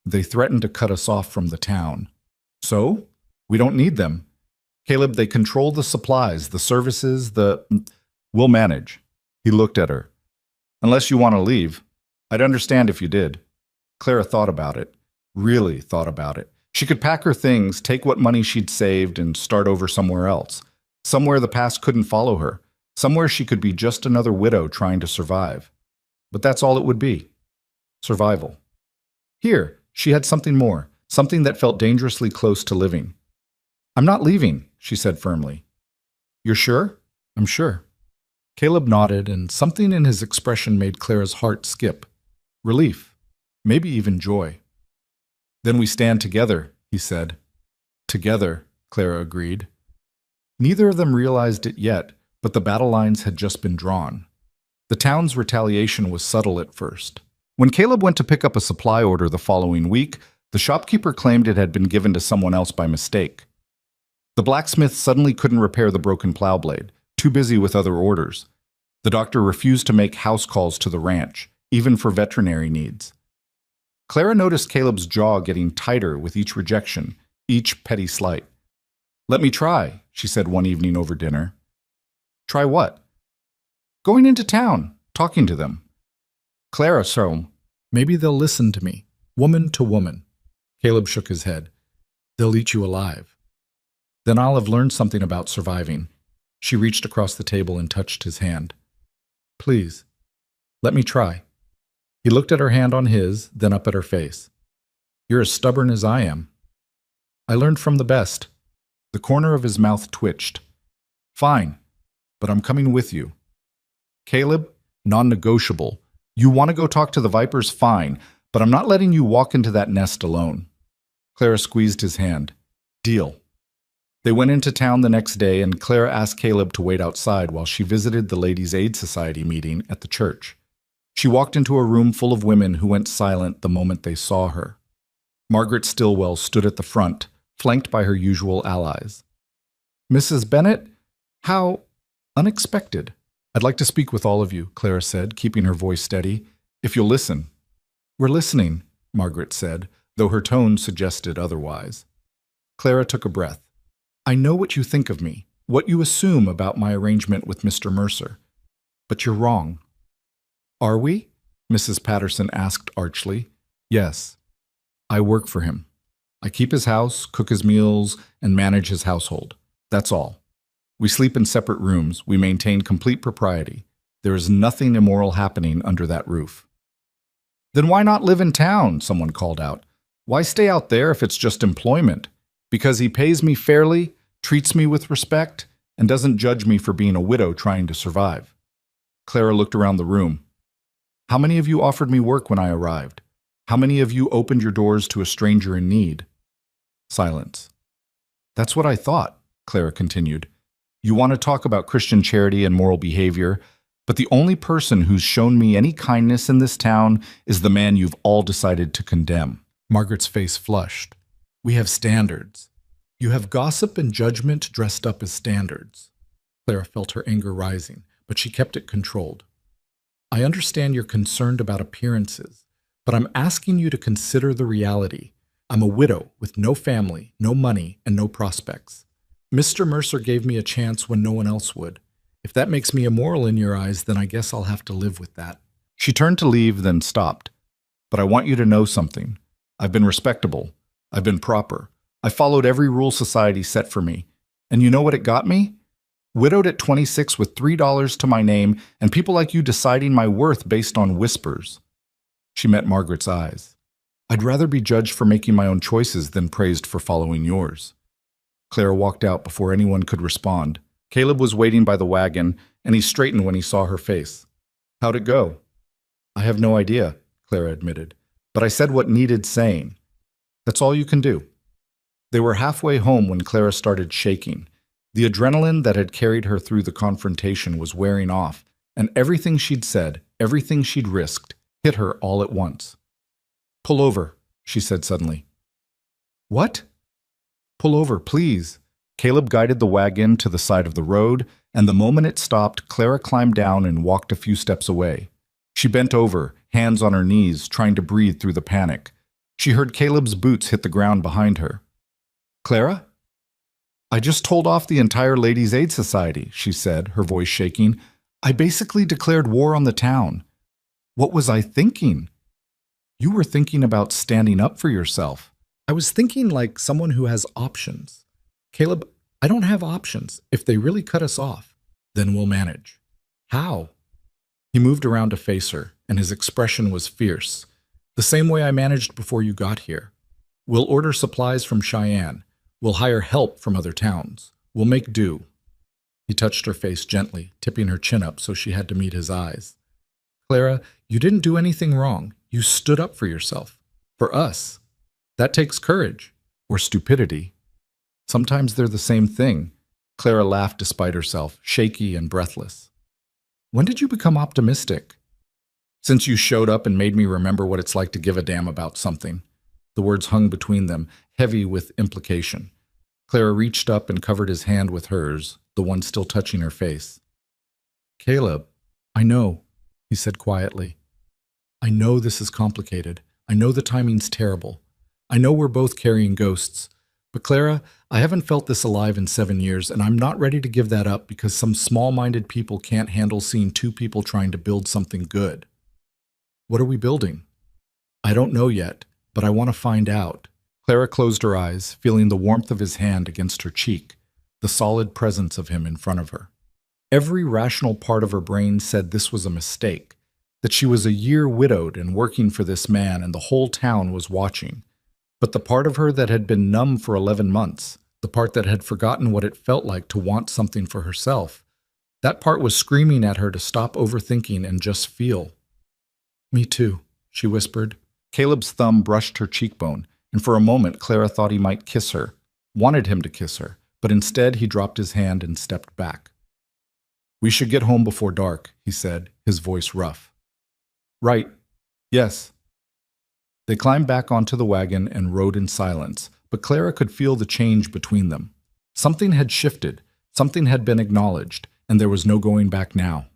They threatened to cut us off from the town. So? We don't need them. Caleb, they control the supplies, the services, We'll manage. He looked at her. Unless you want to leave. I'd understand if you did. Clara thought about it. Really thought about it. She could pack her things, take what money she'd saved, and start over somewhere else. Somewhere the past couldn't follow her. Somewhere she could be just another widow trying to survive. But that's all it would be. Survival. Here, she had something more, something that felt dangerously close to living. I'm not leaving, she said firmly. You're sure? I'm sure. Caleb nodded, and something in his expression made Clara's heart skip. Relief. Maybe even joy. Then we stand together, he said. Together, Clara agreed. Neither of them realized it yet, but the battle lines had just been drawn. The town's retaliation was subtle at first. When Caleb went to pick up a supply order the following week, the shopkeeper claimed it had been given to someone else by mistake. The blacksmith suddenly couldn't repair the broken plow blade, too busy with other orders. The doctor refused to make house calls to the ranch, even for veterinary needs. Clara noticed Caleb's jaw getting tighter with each rejection, each petty slight. Let me try, she said one evening over dinner. Try what? Going into town, talking to them. Clara, so maybe they'll listen to me. Woman to woman. Caleb shook his head. They'll eat you alive. Then I'll have learned something about surviving. She reached across the table and touched his hand. Please, let me try. He looked at her hand on his, then up at her face. You're as stubborn as I am. I learned from the best. The corner of his mouth twitched. Fine, but I'm coming with you. Caleb, non-negotiable. You want to go talk to the Vipers? Fine, but I'm not letting you walk into that nest alone. Clara squeezed his hand. Deal. They went into town the next day, and Clara asked Caleb to wait outside while she visited the Ladies' Aid Society meeting at the church. She walked into a room full of women who went silent the moment they saw her. Margaret Stillwell stood at the front, flanked by her usual allies. Mrs. Bennett? How unexpected. I'd like to speak with all of you, Clara said, keeping her voice steady. If you'll listen. We're listening, Margaret said, though her tone suggested otherwise. Clara took a breath. I know what you think of me, what you assume about my arrangement with Mr. Mercer. But you're wrong. Are we? Mrs. Patterson asked archly. Yes. I work for him. I keep his house, cook his meals, and manage his household. That's all. We sleep in separate rooms. We maintain complete propriety. There is nothing immoral happening under that roof. Then why not live in town? Someone called out. Why stay out there if it's just employment? Because he pays me fairly, treats me with respect, and doesn't judge me for being a widow trying to survive. Clara looked around the room. How many of you offered me work when I arrived? How many of you opened your doors to a stranger in need? Silence. That's what I thought, Clara continued. You want to talk about Christian charity and moral behavior, but the only person who's shown me any kindness in this town is the man you've all decided to condemn. Margaret's face flushed. We have standards. You have gossip and judgment dressed up as standards. Clara felt her anger rising, but she kept it controlled. I understand you're concerned about appearances, but I'm asking you to consider the reality. I'm a widow with no family, no money, and no prospects. Mr. Mercer gave me a chance when no one else would. If that makes me immoral in your eyes, then I guess I'll have to live with that. She turned to leave, then stopped. But I want you to know something. I've been respectable. I've been proper. I followed every rule society set for me. And you know what it got me? Widowed at 26 with $3 to my name, and people like you deciding my worth based on whispers. She met Margaret's eyes. I'd rather be judged for making my own choices than praised for following yours. Clara walked out before anyone could respond. Caleb was waiting by the wagon, and he straightened when he saw her face. How'd it go? I have no idea, Clara admitted, but I said what needed saying. That's all you can do. They were halfway home when Clara started shaking. The adrenaline that had carried her through the confrontation was wearing off, and everything she'd said, everything she'd risked, hit her all at once. Pull over, she said suddenly. What? Pull over, please. Caleb guided the wagon to the side of the road, and the moment it stopped, Clara climbed down and walked a few steps away. She bent over, hands on her knees, trying to breathe through the panic. She heard Caleb's boots hit the ground behind her. Clara? I just told off the entire Ladies' Aid Society, she said, her voice shaking. I basically declared war on the town. What was I thinking? You were thinking about standing up for yourself. I was thinking like someone who has options. Caleb, I don't have options. If they really cut us off, then we'll manage. How? He moved around to face her, and his expression was fierce. The same way I managed before you got here. We'll order supplies from Cheyenne. We'll hire help from other towns. We'll make do. He touched her face gently, tipping her chin up so she had to meet his eyes. Clara, you didn't do anything wrong. You stood up for yourself. For us. That takes courage. Or stupidity. Sometimes they're the same thing. Clara laughed despite herself, shaky and breathless. When did you become optimistic? Since you showed up and made me remember what it's like to give a damn about something. The words hung between them, heavy with implication. Clara reached up and covered his hand with hers, the one still touching her face. Caleb, I know, he said quietly. I know this is complicated. I know the timing's terrible. I know we're both carrying ghosts. But Clara, I haven't felt this alive in 7 years, and I'm not ready to give that up because some small-minded people can't handle seeing two people trying to build something good. What are we building? I don't know yet, but but I want to find out. Clara closed her eyes, feeling the warmth of his hand against her cheek, the solid presence of him in front of her. Every rational part of her brain said this was a mistake, that she was a year widowed and working for this man and the whole town was watching. But the part of her that had been numb for 11 months, the part that had forgotten what it felt like to want something for herself, that part was screaming at her to stop overthinking and just feel. "Me too," she whispered. Caleb's thumb brushed her cheekbone, and for a moment Clara thought he might kiss her, wanted him to kiss her, but instead he dropped his hand and stepped back. "We should get home before dark," he said, his voice rough. "Right. Yes." They climbed back onto the wagon and rode in silence, but Clara could feel the change between them. Something had shifted, something had been acknowledged, and there was no going back now.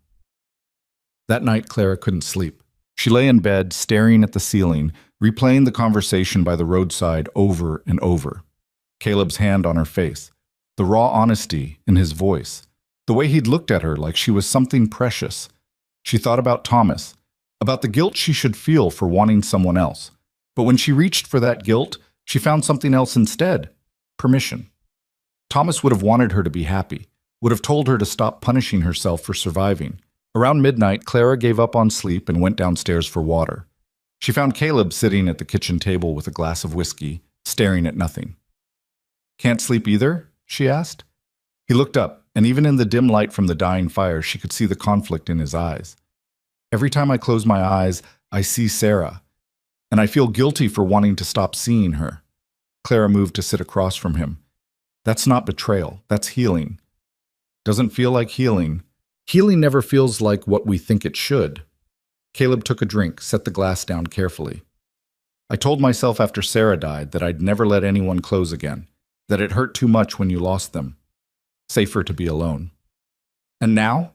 That night Clara couldn't sleep. She lay in bed, staring at the ceiling, replaying the conversation by the roadside over and over. Caleb's hand on her face, the raw honesty in his voice, the way he'd looked at her like she was something precious. She thought about Thomas, about the guilt she should feel for wanting someone else. But when she reached for that guilt, she found something else instead: permission. Thomas would have wanted her to be happy, would have told her to stop punishing herself for surviving. Around midnight, Clara gave up on sleep and went downstairs for water. She found Caleb sitting at the kitchen table with a glass of whiskey, staring at nothing. "Can't sleep either?" she asked. He looked up, and even in the dim light from the dying fire, she could see the conflict in his eyes. "Every time I close my eyes, I see Sarah, and I feel guilty for wanting to stop seeing her." Clara moved to sit across from him. "That's not betrayal, that's healing." "Doesn't feel like healing. Healing never feels like what we think it should." Caleb took a drink, set the glass down carefully. "I told myself after Sarah died that I'd never let anyone close again, that it hurt too much when you lost them. Safer to be alone. And now?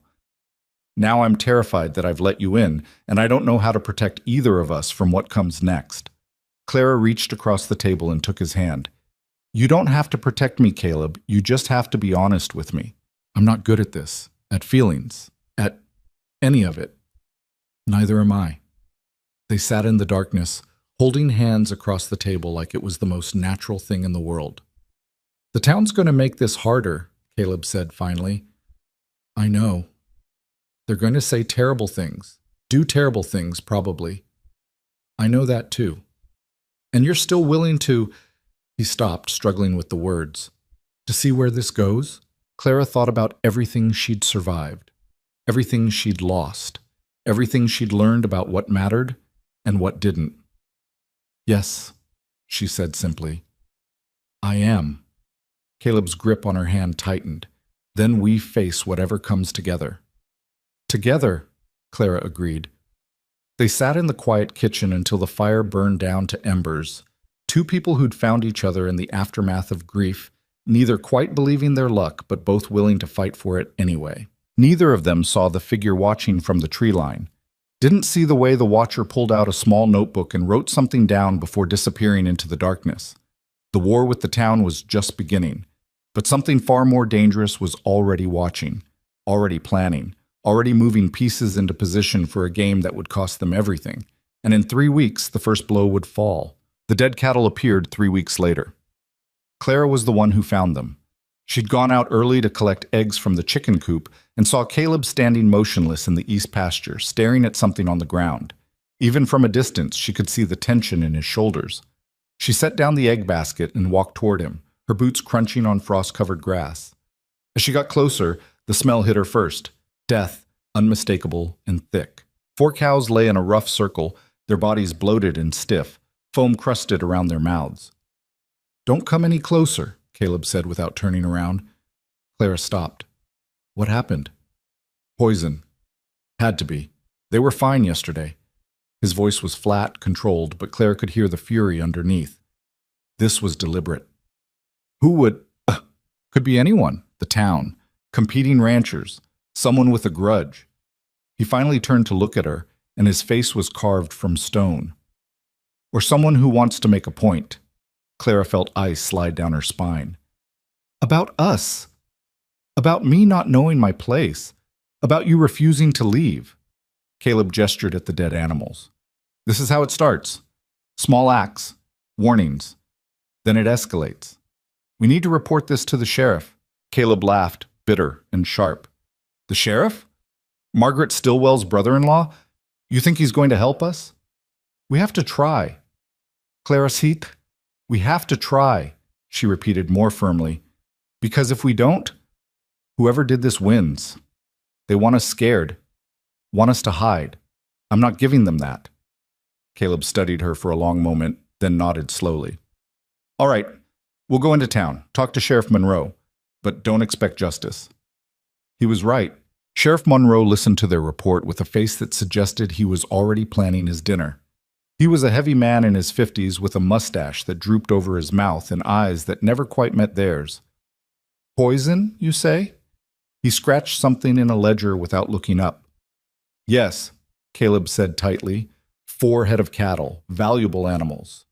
Now I'm terrified that I've let you in, and I don't know how to protect either of us from what comes next." Clara reached across the table and took his hand. "You don't have to protect me, Caleb. You just have to be honest with me. I'm not good at this, at feelings, at any of it. Neither am I." They sat in the darkness, holding hands across the table like it was the most natural thing in the world. "The town's going to make this harder," Caleb said finally. "I know. They're going to say terrible things, do terrible things, probably. I know that too. And you're still willing to—" He stopped, struggling with the words. "To see where this goes?" Clara thought about everything she'd survived, everything she'd lost, everything she'd learned about what mattered and what didn't. "Yes," she said simply. "I am." Caleb's grip on her hand tightened. "Then we face whatever comes together." "Together," Clara agreed. They sat in the quiet kitchen until the fire burned down to embers. Two people who'd found each other in the aftermath of grief, neither quite believing their luck but both willing to fight for it anyway. Neither of them saw the figure watching from the tree line, didn't see the way the watcher pulled out a small notebook and wrote something down before disappearing into the darkness. The war with the town was just beginning, but something far more dangerous was already watching, already planning, already moving pieces into position for a game that would cost them everything. And in 3 weeks, the first blow would fall. The dead cattle appeared 3 weeks later. Clara was the one who found them. She'd gone out early to collect eggs from the chicken coop and saw Caleb standing motionless in the east pasture, staring at something on the ground. Even from a distance, she could see the tension in his shoulders. She set down the egg basket and walked toward him, her boots crunching on frost-covered grass. As she got closer, the smell hit her first. Death, unmistakable and thick. 4 cows lay in a rough circle, their bodies bloated and stiff, foam crusted around their mouths. "Don't come any closer," Caleb said without turning around. Clara stopped. "What happened?" "Poison. Had to be. They were fine yesterday." His voice was flat, controlled, but Clara could hear the fury underneath. This was deliberate. Who would— Could be anyone. The town. Competing ranchers. Someone with a grudge. He finally turned to look at her, and his face was carved from stone. Or someone who wants to make a point. Clara felt ice slide down her spine. "About us. About me not knowing my place. About you refusing to leave." Caleb gestured at the dead animals. "This is how it starts. Small acts, Warnings. Then it escalates. We need to report this to the sheriff. Caleb laughed, bitter and sharp. The sheriff? Margaret Stillwell's brother-in-law? You think he's going to help us? We have to try. Claricette, we have to try, she repeated more firmly. Because if we don't, whoever did this wins. They want us scared, want us to hide. I'm not giving them that. Caleb studied her for a long moment, then nodded slowly. All right, we'll go into town, talk to Sheriff Monroe, but don't expect justice. He was right. Sheriff Monroe listened to their report with a face that suggested he was already planning his dinner. He was a heavy man in his 50s with a mustache that drooped over his mouth and eyes that never quite met theirs. Poison, you say? He scratched something in a ledger without looking up. Yes, Caleb said tightly. 4 head of cattle, valuable animals.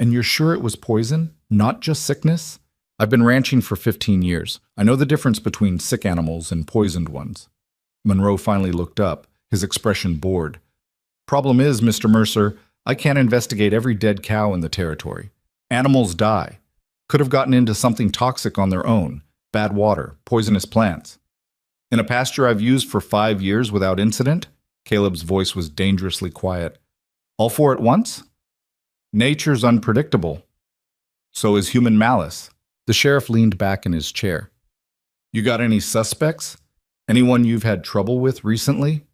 And you're sure it was poison, not just sickness? I've been ranching for 15 years. I know the difference between sick animals and poisoned ones. Monroe finally looked up, his expression bored. Problem is, Mr. Mercer, I can't investigate every dead cow in the territory. Animals die. Could have gotten into something toxic on their own. Bad water, poisonous plants. In a pasture I've used for 5 years without incident? Caleb's voice was dangerously quiet. All 4 at once? Nature's unpredictable. So is human malice. The sheriff leaned back in his chair. You got any suspects? Anyone you've had trouble with recently?